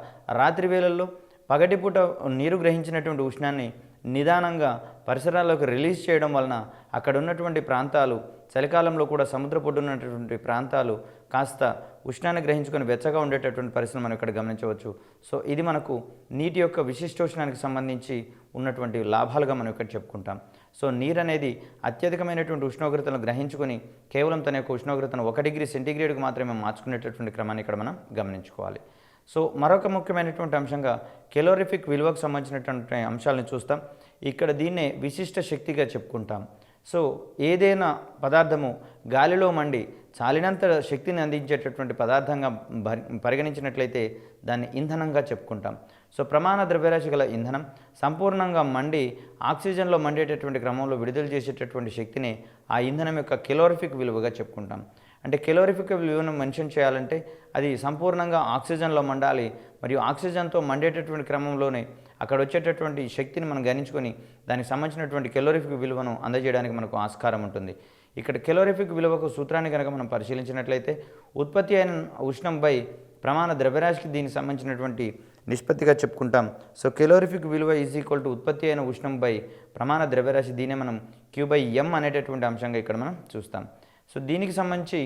రాత్రి వేళల్లో పగటిపూట నీరు గ్రహించినటువంటి ఉష్ణాన్ని నిదానంగా పరిసరాల్లోకి రిలీజ్ చేయడం వలన అక్కడ ఉన్నటువంటి ప్రాంతాలు చలికాలంలో కూడా సముద్రపొడ్డు ఉన్నటువంటి ప్రాంతాలు కాస్త ఉష్ణాన్ని గ్రహించుకొని వెచ్చగా ఉండేటటువంటి పరిస్థితిని మనం ఇక్కడ గమనించవచ్చు. సో ఇది మనకు నీటి యొక్క విశిష్టోష్ణానికి సంబంధించి ఉన్నటువంటి లాభాలుగా మనం ఇక్కడ చెప్పుకుంటాం. సో నీరు అనేది అత్యధికమైనటువంటి ఉష్ణోగ్రతను గ్రహించుకొని కేవలం తన యొక్క ఉష్ణోగ్రతను 1 డిగ్రీ సెంటీగ్రేడ్కు మాత్రమే మార్చుకునేటటువంటి క్రమాన్ని ఇక్కడ మనం గమనించుకోవాలి. సో మరొక ముఖ్యమైనటువంటి అంశంగా కెలోరిఫిక్ విలువకు సంబంధించినటువంటి అంశాలను చూస్తాం. ఇక్కడ దీన్నే విశిష్ట శక్తిగా చెప్పుకుంటాం. సో ఏదైనా పదార్థము గాలిలో మండి చాలినంత శక్తిని అందించేటటువంటి పదార్థంగా పరిగణించినట్లయితే దాన్ని ఇంధనంగా చెప్పుకుంటాం. సో ప్రమాణ ద్రవ్యరాశి గల ఇంధనం సంపూర్ణంగా మండి ఆక్సిజన్లో మండేటటువంటి క్రమంలో విడుదల చేసేటటువంటి శక్తిని ఆ ఇంధనం యొక్క కెలోరిఫిక్ విలువగా చెప్పుకుంటాం. అంటే కెలోరిఫిక్ విలువను మెన్షన్ చేయాలంటే అది సంపూర్ణంగా ఆక్సిజన్లో మండాలి, మరియు ఆక్సిజన్తో మండేటటువంటి క్రమంలోనే అక్కడ వచ్చేటటువంటి శక్తిని మనం గణించుకొని దానికి సంబంధించినటువంటి కెలోరిఫిక్ విలువను అందజేయడానికి మనకు ఆస్కారం ఉంటుంది. ఇక్కడ కెలోరిఫిక్ విలువకు సూత్రాన్ని కనుక మనం పరిశీలించినట్లయితే ఉత్పత్తి అయిన ఉష్ణం బై ప్రమాణ ద్రవ్యరాశికి దీనికి సంబంధించినటువంటి నిష్పత్తిగా చెప్పుకుంటాం. సో కెలోరిఫిక్ విలువ ఈజ్ ఈక్వల్ టు ఉత్పత్తి అయిన ఉష్ణం బై ప్రమాణ ద్రవ్యరాశి, దీనే మనం Q/M అనేటటువంటి అంశంగా ఇక్కడ మనం చూస్తాం. సో దీనికి సంబంధించి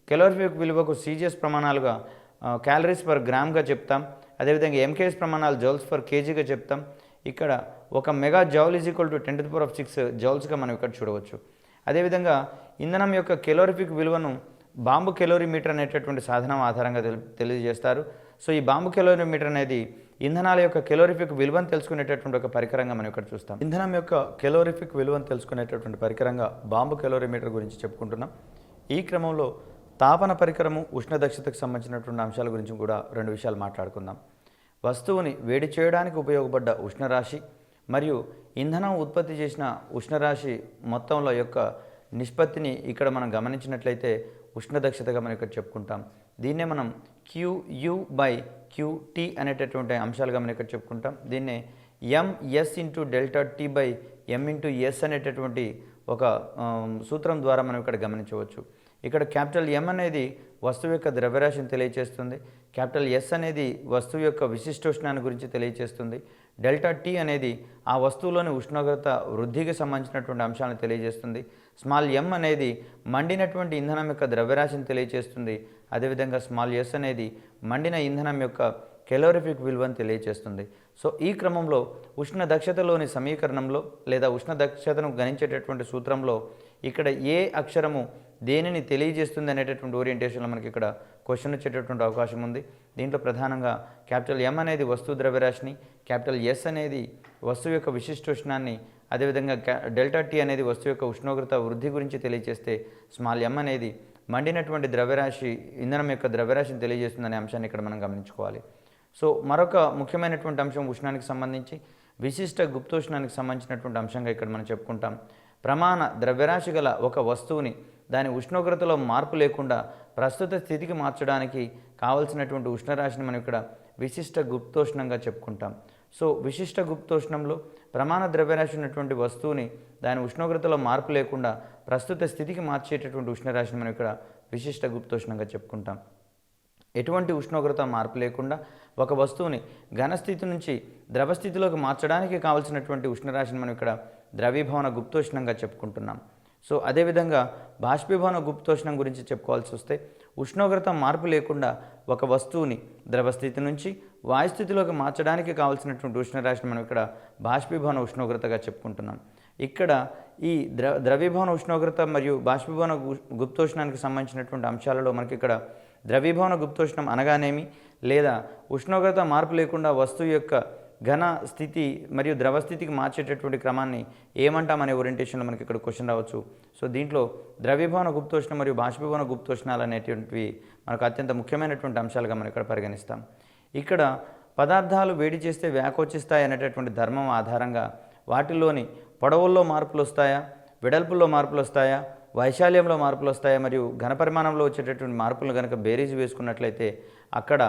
కెలోరిఫిక్ విలువకు CGS ప్రమాణాలుగా క్యాలరీస్ పర్ గ్రామ్గా చెప్తాం. అదేవిధంగా MKS ప్రమాణాలు జౌల్స్ పర్ కేజీగా చెప్తాం. ఇక్కడ 1 mega joule is equal to 10⁶ జౌల్స్గా మనం ఇక్కడ చూడవచ్చు. అదేవిధంగా ఇంధనం యొక్క కెలోరిఫిక్ విలువను బాంబు కెలోరీమీటర్ అనేటటువంటి సాధనం ఆధారంగా తెలియజేస్తారు. సో ఈ బాంబు కెలోరీమీటర్ అనేది ఇంధనాల యొక్క కెలోరిఫిక్ విలువను తెలుసుకునేటటువంటి ఒక పరికరంగా మనం ఇక్కడ చూస్తాం. ఇంధనం యొక్క కెలోరిఫిక్ విలువను తెలుసుకునేటటువంటి పరికరంగా బాంబు కెలోరీమీటర్ గురించి చెప్పుకుంటున్నాం. ఈ క్రమంలో తాపన పరికరము, ఉష్ణ దక్షతకు సంబంధించినటువంటి అంశాల గురించి కూడా 2 విషయాలు మాట్లాడుకుందాం. వస్తువుని వేడి చేయడానికి ఉపయోగపడ్డ ఉష్ణరాశి మరియు ఇంధనం ఉత్పత్తి చేసిన ఉష్ణరాశి మొత్తంలో యొక్క నిష్పత్తిని ఇక్కడ మనం గమనించినట్లయితే ఉష్ణ దక్షతగా మనం ఇక్కడ చెప్పుకుంటాం. దీన్నే మనం QU/Q క్యూటీ అనేటటువంటి అంశాలుగా మనం ఇక్కడ చెప్పుకుంటాం. దీన్నే MS into delta T by M into S అనేటటువంటి ఒక సూత్రం ద్వారా మనం ఇక్కడ గమనించవచ్చు. ఇక్కడ క్యాపిటల్ ఎం అనేది వస్తువు యొక్క ద్రవ్యరాశిని తెలియజేస్తుంది. క్యాపిటల్ ఎస్ అనేది వస్తువు యొక్క విశిష్టోష్ణాన్ని గురించి తెలియజేస్తుంది. డెల్టా టీ అనేది ఆ వస్తువులోని ఉష్ణోగ్రత వృద్ధికి సంబంధించినటువంటి అంశాలను తెలియజేస్తుంది. స్మాల్ ఎం అనేది మండినటువంటి ఇంధనం యొక్క ద్రవ్యరాశిని తెలియజేస్తుంది. అదేవిధంగా స్మాల్ ఎస్ అనేది మండిన ఇంధనం యొక్క కెలోరిఫిక్ విలువను తెలియజేస్తుంది. సో ఈ క్రమంలో ఉష్ణ దక్షతలోని సమీకరణంలో లేదా ఉష్ణ దక్షతను గణించేటటువంటి సూత్రంలో ఇక్కడ ఏ అక్షరము దేనిని తెలియజేస్తుంది అనేటటువంటి ఓరియంటేషన్లో మనకి ఇక్కడ క్వశ్చన్ వచ్చేటటువంటి అవకాశం ఉంది. దీంట్లో ప్రధానంగా క్యాపిటల్ ఎం అనేది వస్తువు ద్రవ్యరాశిని, క్యాపిటల్ ఎస్ అనేది వస్తువు యొక్క విశిష్టోష్ణాన్ని, అదేవిధంగా డెల్టా టీ అనేది వస్తువు యొక్క ఉష్ణోగ్రత వృద్ధి గురించి తెలియజేస్తే స్మాల్ ఎం అనేది మండినటువంటి ద్రవ్యరాశి ఇంధనం యొక్క ద్రవ్యరాశిని తెలియజేస్తుందనే అంశాన్ని ఇక్కడ మనం గమనించుకోవాలి. సో మరొక ముఖ్యమైనటువంటి అంశం ఉష్ణానికి సంబంధించి విశిష్ట గుప్తోష్ణానికి సంబంధించినటువంటి అంశంగా ఇక్కడ మనం చెప్పుకుంటాం. ప్రమాణ ద్రవ్యరాశి గల ఒక వస్తువుని దాని ఉష్ణోగ్రతలో మార్పు లేకుండా ప్రస్తుత స్థితికి మార్చడానికి కావలసినటువంటి ఉష్ణరాశిని మనం ఇక్కడ విశిష్ట గుప్తోష్ణంగా చెప్పుకుంటాం. సో విశిష్ట గుప్తోష్ణంలో ప్రమాణ ద్రవ్యరాశి ఉన్నటువంటి వస్తువుని దాని ఉష్ణోగ్రతలో మార్పు లేకుండా ప్రస్తుత స్థితికి మార్చేటటువంటి ఉష్ణరాశిని మనం ఇక్కడ విశిష్ట గుప్తోష్ణంగా చెప్పుకుంటాం. ఎటువంటి ఉష్ణోగ్రత మార్పు లేకుండా ఒక వస్తువుని ఘనస్థితి నుంచి ద్రవస్థితిలోకి మార్చడానికి కావలసినటువంటి ఉష్ణరాశిని మనం ఇక్కడ ద్రవీభవన గుప్తోష్ణంగా చెప్పుకుంటున్నాం. సో అదేవిధంగా బాష్పీభవన గుప్తోష్ణం గురించి చెప్పుకోవాల్సి వస్తే ఉష్ణోగ్రత మార్పు లేకుండా ఒక వస్తువుని ద్రవస్థితి నుంచి వాయుస్థితిలోకి మార్చడానికి కావాల్సినటువంటి ఉష్ణరాశిని మనం ఇక్కడ బాష్పీభవన ఉష్ణోగ్రతగా చెప్పుకుంటున్నాం. ఇక్కడ ఈ ద్రవీభవన ఉష్ణోగ్రత మరియు బాష్పీభవన గుప్తోష్ణానికి సంబంధించినటువంటి అంశాలలో మనకి ఇక్కడ ద్రవీభవన గుప్తోష్ణం అనగానేమి, లేదా ఉష్ణోగ్రత మార్పు లేకుండా వస్తువు యొక్క ఘన స్థితి మరియు ద్రవస్థితికి మార్చేటటువంటి క్రమాన్ని ఏమంటామనే ఓరియంటేషన్లో మనకి ఇక్కడ క్వశ్చన్ రావచ్చు. సో దీంట్లో ద్రవీభవన గుప్తోష్ణం మరియు బాష్పీభవన గుప్తోష్ణాలు అనేటువంటివి మనకు అత్యంత ముఖ్యమైనటువంటి అంశాలుగా మనం ఇక్కడ పరిగణిస్తాం. ఇక్కడ పదార్థాలు వేడి చేస్తే వ్యాకోచిస్తాయి అనేటటువంటి ధర్మం ఆధారంగా వాటిలోని పొడవుల్లో మార్పులు వస్తాయా, వెడల్పుల్లో మార్పులు వస్తాయా, వైశాల్యంలో మార్పులు వస్తాయా మరియు ఘనపరిమాణంలో వచ్చేటటువంటి మార్పులు కనుక బేరీజు వేసుకున్నట్లయితే అక్కడ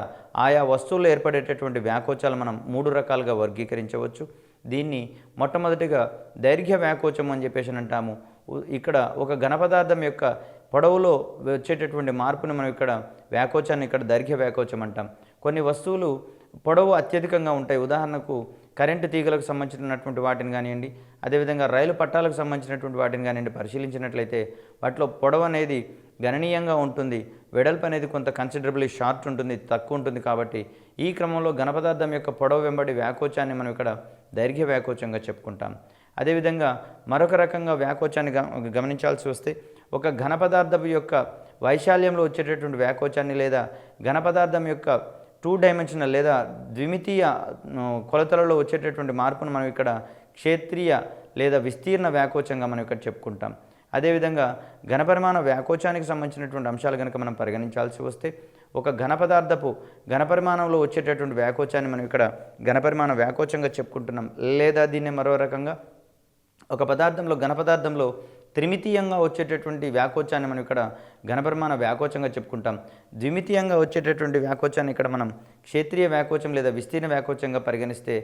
ఆయా వస్తువుల్లో ఏర్పడేటటువంటి వ్యాకోచాలు మనం 3 రకాలుగా వర్గీకరించవచ్చు. దీన్ని మొట్టమొదటిగా దైర్ఘ్య వ్యాకోచం అని చెప్పేసి అంటాము. ఇక్కడ ఒక ఘనపదార్థం యొక్క పొడవులో వచ్చేటటువంటి మార్పును మనం ఇక్కడ వ్యాకోచాన్ని ఇక్కడ దైర్ఘ్య వ్యాకోచం అంటాం. కొన్ని వస్తువులు పొడవు అత్యధికంగా ఉంటాయి. ఉదాహరణకు కరెంటు తీగలకు సంబంధించినటువంటి వాటిని కానివ్వండి, అదేవిధంగా రైలు పట్టాలకు సంబంధించినటువంటి వాటిని కానివ్వండి పరిశీలించినట్లయితే వాటిలో పొడవు అనేది గణనీయంగా ఉంటుంది, వెడల్పు అనేది కొంత కన్సిడరబుల్లీ షార్ట్ ఉంటుంది, తక్కువ ఉంటుంది. కాబట్టి ఈ క్రమంలో ఘనపదార్థం యొక్క పొడవు వెంబడి వ్యాకోచాన్ని మనం ఇక్కడ దైర్ఘ్య వ్యాకోచంగా చెప్పుకుంటాం. అదేవిధంగా మరొక రకంగా వ్యాకోచాన్ని గమనించాల్సి వస్తే ఒక ఘనపదార్థం యొక్క వైశాల్యంలో వచ్చేటటువంటి వ్యాకోచాన్ని లేదా ఘనపదార్థం యొక్క 2 డైమెన్షనల్ లేదా ద్విమితీయ కొలతలలో వచ్చేటటువంటి మార్పును మనం ఇక్కడ క్షేత్రీయ లేదా విస్తీర్ణ వ్యాకోచంగా మనం ఇక్కడ చెప్పుకుంటాం. అదేవిధంగా ఘనపరిమాణ వ్యాకోచానికి సంబంధించినటువంటి అంశాలు కనుక మనం పరిగణించాల్సి వస్తే ఒక ఘనపదార్థపు ఘనపరిమాణంలో వచ్చేటటువంటి వ్యాకోచాన్ని మనం ఇక్కడ ఘనపరిమాణ వ్యాకోచంగా చెప్పుకుంటున్నాం. లేదా దీన్ని మరో రకంగా ఒక ఘనపదార్థంలో త్రిమితీయంగా వచ్చేటటువంటి వ్యాకోచాన్ని మనం ఇక్కడ ఘనపరిమాణ వ్యాకోచంగా చెప్పుకుంటాం. ద్విమితీయంగా వచ్చేటటువంటి వ్యాకోచాన్ని ఇక్కడ మనం క్షేత్రీయ వ్యాకోచం లేదా విస్తీర్ణ వ్యాకోచంగా పరిగణిస్తే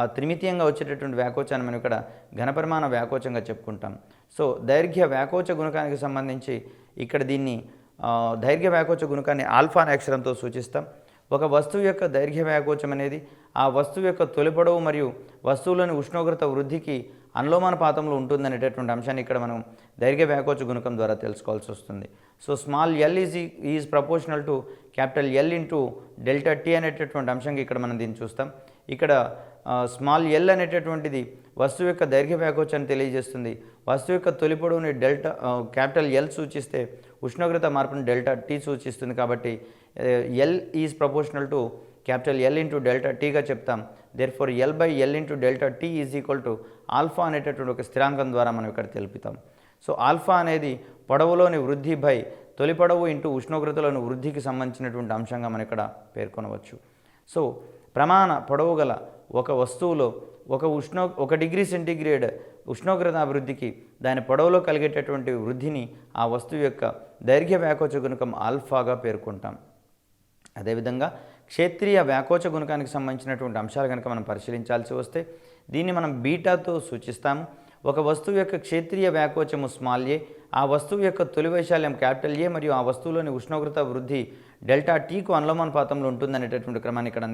ఆ త్రిమితీయంగా వచ్చేటటువంటి వ్యాకోచాన్ని మనం ఇక్కడ ఘనపరిమాణ వ్యాకోచంగా చెప్పుకుంటాం. సో దైర్ఘ్య వ్యాకోచ గుణకానికి సంబంధించి ఇక్కడ దీన్ని దైర్ఘ్య వ్యాకోచ గుణకాన్ని ఆల్ఫా అనే అక్షరంతో సూచిస్తాం. ఒక వస్తువు యొక్క దైర్ఘ్య వ్యాకోచం అనేది ఆ వస్తువు యొక్క తొలి పొడవు మరియు వస్తువులోని ఉష్ణోగ్రత వృద్ధికి అనులోమానుపాతంలో ఉంటుందనేటటువంటి అంశాన్ని ఇక్కడ మనం దైర్ఘ్య వ్యాకోచ గుణకం ద్వారా తెలుసుకోవాల్సి వస్తుంది. So small L is proportional to capital L into delta tea అనేటటువంటి అంశంగా ఇక్కడ మనం దీన్ని చూస్తాం. ఇక్కడ స్మాల్ ఎల్ అనేటటువంటిది వస్తువు యొక్క దైర్ఘ్య వ్యాకోచాన్ని తెలియజేస్తుంది. వస్తువు యొక్క తొలి పొడవుని క్యాపిటల్ ఎల్ సూచిస్తే ఉష్ణోగ్రత మార్పును డెల్టా టీ సూచిస్తుంది. కాబట్టి L is proportional to capital L into delta టీగా చెప్తాం. Therefore L by L into delta T is equal to alpha అనేటటువంటి ఒక స్థిరాంకం ద్వారా మనం ఇక్కడ తెలుపుతాం. సో ఆల్ఫా అనేది పొడవులోని వృద్ధి బై తొలి పొడవు ఇంటూ ఉష్ణోగ్రతలోని వృద్ధికి సంబంధించినటువంటి అంశంగా మనం ఇక్కడ పేర్కొనవచ్చు. సో ప్రమాణ పొడవు గల ఒక వస్తువులో ఒక డిగ్రీ సెంటీగ్రేడ్ ఉష్ణోగ్రత అభివృద్ధికి దాని పొడవులో కలిగేటటువంటి వృద్ధిని ఆ వస్తువు యొక్క దైర్ఘ్య వ్యాకోచ గుణకం ఆల్ఫాగా పేర్కొంటాం. అదేవిధంగా క్షేత్రీయ వ్యాకోచ గుణకానికి సంబంధించినటువంటి అంశాలు కనుక మనం పరిశీలించాల్సి వస్తే దీన్ని మనం బీటాతో సూచిస్తాము. ఒక వస్తువు యొక్క క్షేత్రీయ వ్యాకోచము స్మాల్ ఏ, ఆ వస్తువు యొక్క తొలి వైశాల్యం క్యాపిటల్ ఏ మరియు ఆ వస్తువులోని ఉష్ణోగ్రత వృద్ధి డెల్టా టీకు అనులోమానుపాతంలో ఉంటుందనేటటువంటి క్రమాన్ని ఇక్కడ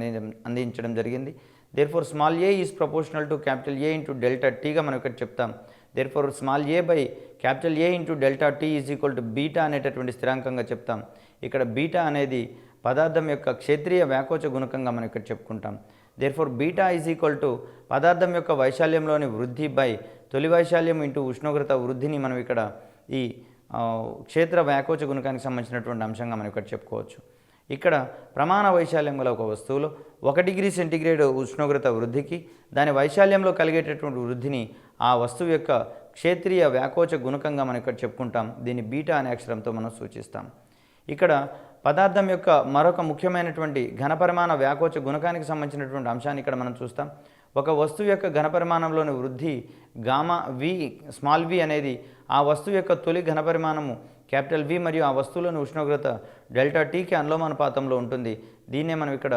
అందించడం జరిగింది. Therefore small A is proportional to capital A into delta టీగా మనం ఇక్కడ చెప్తాం. Therefore small A by capital A into delta T is equal to beta అనేటటువంటి స్థిరాంకంగా చెప్తాం. ఇక్కడ బీటా అనేది పదార్థం యొక్క క్షేత్రీయ వ్యాకోచ గుణకంగా మనం ఇక్కడ చెప్పుకుంటాం. Therefore beta is equal to పదార్థం యొక్క వైశాల్యంలోని వృద్ధి బై తొలి వైశాల్యం ఇంటూ ఉష్ణోగ్రత వృద్ధిని మనం ఇక్కడ ఈ క్షేత్ర వ్యాకోచ గుణకానికి సంబంధించినటువంటి అంశంగా మనం ఇక్కడ చెప్పుకోవచ్చు. ఇక్కడ ప్రమాణ వైశాల్యం గల ఒక వస్తువులో 1 డిగ్రీ సెంటీగ్రేడ్ ఉష్ణోగ్రత వృద్ధికి దాని వైశాల్యంలో కలిగేటటువంటి వృద్ధిని ఆ వస్తువు యొక్క క్షేత్రీయ వ్యాకోచ గుణకంగా మనం ఇక్కడ చెప్పుకుంటాం. దీన్ని బీటా అనే అక్షరంతో మనం సూచిస్తాం. ఇక్కడ పదార్థం యొక్క మరొక ముఖ్యమైనటువంటి ఘనపరిమాణ వ్యాకోచ గుణకానికి సంబంధించినటువంటి అంశాన్ని ఇక్కడ మనం చూస్తాం. ఒక వస్తువు యొక్క ఘనపరిమాణంలోని వృద్ధి గామా వి స్మాల్ వి అనేది ఆ వస్తువు యొక్క తొలి ఘనపరిమాణము క్యాపిటల్ వి మరియు ఆ వస్తువులోని ఉష్ణోగ్రత డెల్టా టీకి అనులోమానుపాతంలో ఉంటుంది. దీన్నే మనం ఇక్కడ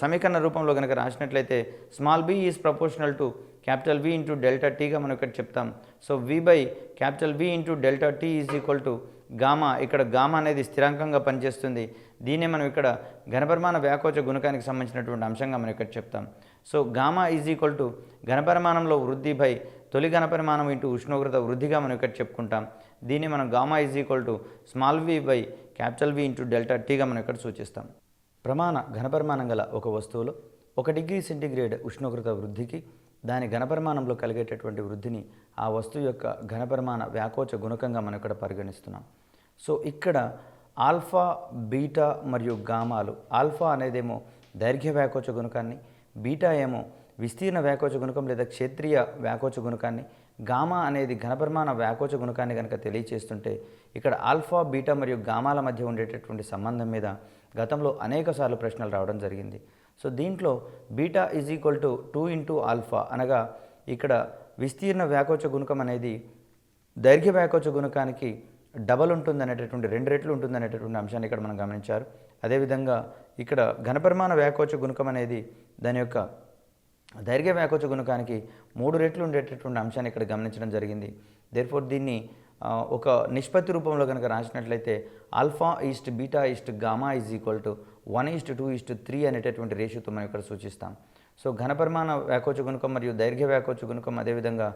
సమీకరణ రూపంలో కనుక రాసినట్లయితే small B is proportional to capital V into delta టీగా మనం ఇక్కడ చెప్తాం. So V by capital V into delta T is equal to gamma. ఇక్కడ గామా అనేది స్థిరాంకంగా పనిచేస్తుంది. దీన్నే మనం ఇక్కడ ఘనపరిమాణ వ్యాకోచ గుణకానికి సంబంధించినటువంటి అంశంగా మనం ఇక్కడ చెప్తాం. So gamma is equal to ఘనపరిమాణంలో వృద్ధి బై తొలి ఘనపరిమాణం ఇంటూ ఉష్ణోగ్రత వృద్ధిగా మనం ఇక్కడ చెప్పుకుంటాం. దీన్ని మనం gamma is equal to small V by capital V into delta టీగా మనం ఇక్కడ సూచిస్తాం. ప్రమాణ ఘనపరిమాణం గల ఒక వస్తువులో 1 డిగ్రీ సెంటీగ్రేడ్ ఉష్ణోగ్రత వృద్ధికి దాని ఘనపరిమాణంలో కలిగేటటువంటి వృద్ధిని ఆ వస్తువు యొక్క ఘనపరిమాణ వ్యాకోచ గుణకంగా మనం ఇక్కడ పరిగణిస్తున్నాం. సో ఇక్కడ ఆల్ఫా, బీటా మరియు గామాలు, ఆల్ఫా అనేదేమో దైర్ఘ్య వ్యాకోచ గుణకాన్ని, బీటా ఏమో విస్తీర్ణ వ్యాకోచ గుణకం లేదా క్షేత్రీయ వ్యాకోచ గుణకాన్ని, గామా అనేది ఘనపరిమాణ వ్యాకోచ గుణకాన్ని కనుక తెలియచేస్తుంటే ఇక్కడ ఆల్ఫా, బీటా మరియు గామాల మధ్య ఉండేటటువంటి సంబంధం మీద గతంలో అనేక సార్లు ప్రశ్నలు రావడం జరిగింది. సో దీంట్లో beta is equal to 2 into alpha అనగా ఇక్కడ విస్తీర్ణ వ్యాకోచ గుణకం అనేది దైర్ఘ్య వ్యాకోచ గుణకానికి డబల్ ఉంటుందనేటటువంటి 2 రెట్లు ఉంటుందనేటటువంటి అంశాన్ని ఇక్కడ మనం గమనించారు. అదేవిధంగా ఇక్కడ ఘనపరిమాణ వ్యాకోచ గుణకం అనేది దాని యొక్క దైర్ఘ్య వ్యాకోచ గుణకానికి 3 రెట్లు ఉండేటటువంటి అంశాన్ని ఇక్కడ గమనించడం జరిగింది. దేర్ఫోర్ దీన్ని ఒక నిష్పత్తి రూపంలో కనుక రాసినట్లయితే alpha is to beta is to gamma is equal to 1:2:3 అనేటటువంటి రేషియోతో మనం ఇక్కడ సూచిస్తాం. సో ఘనపరిమాణ వ్యాకోచ గుణకం మరియు దైర్ఘ్య వ్యాకోచ గుణకం అదేవిధంగా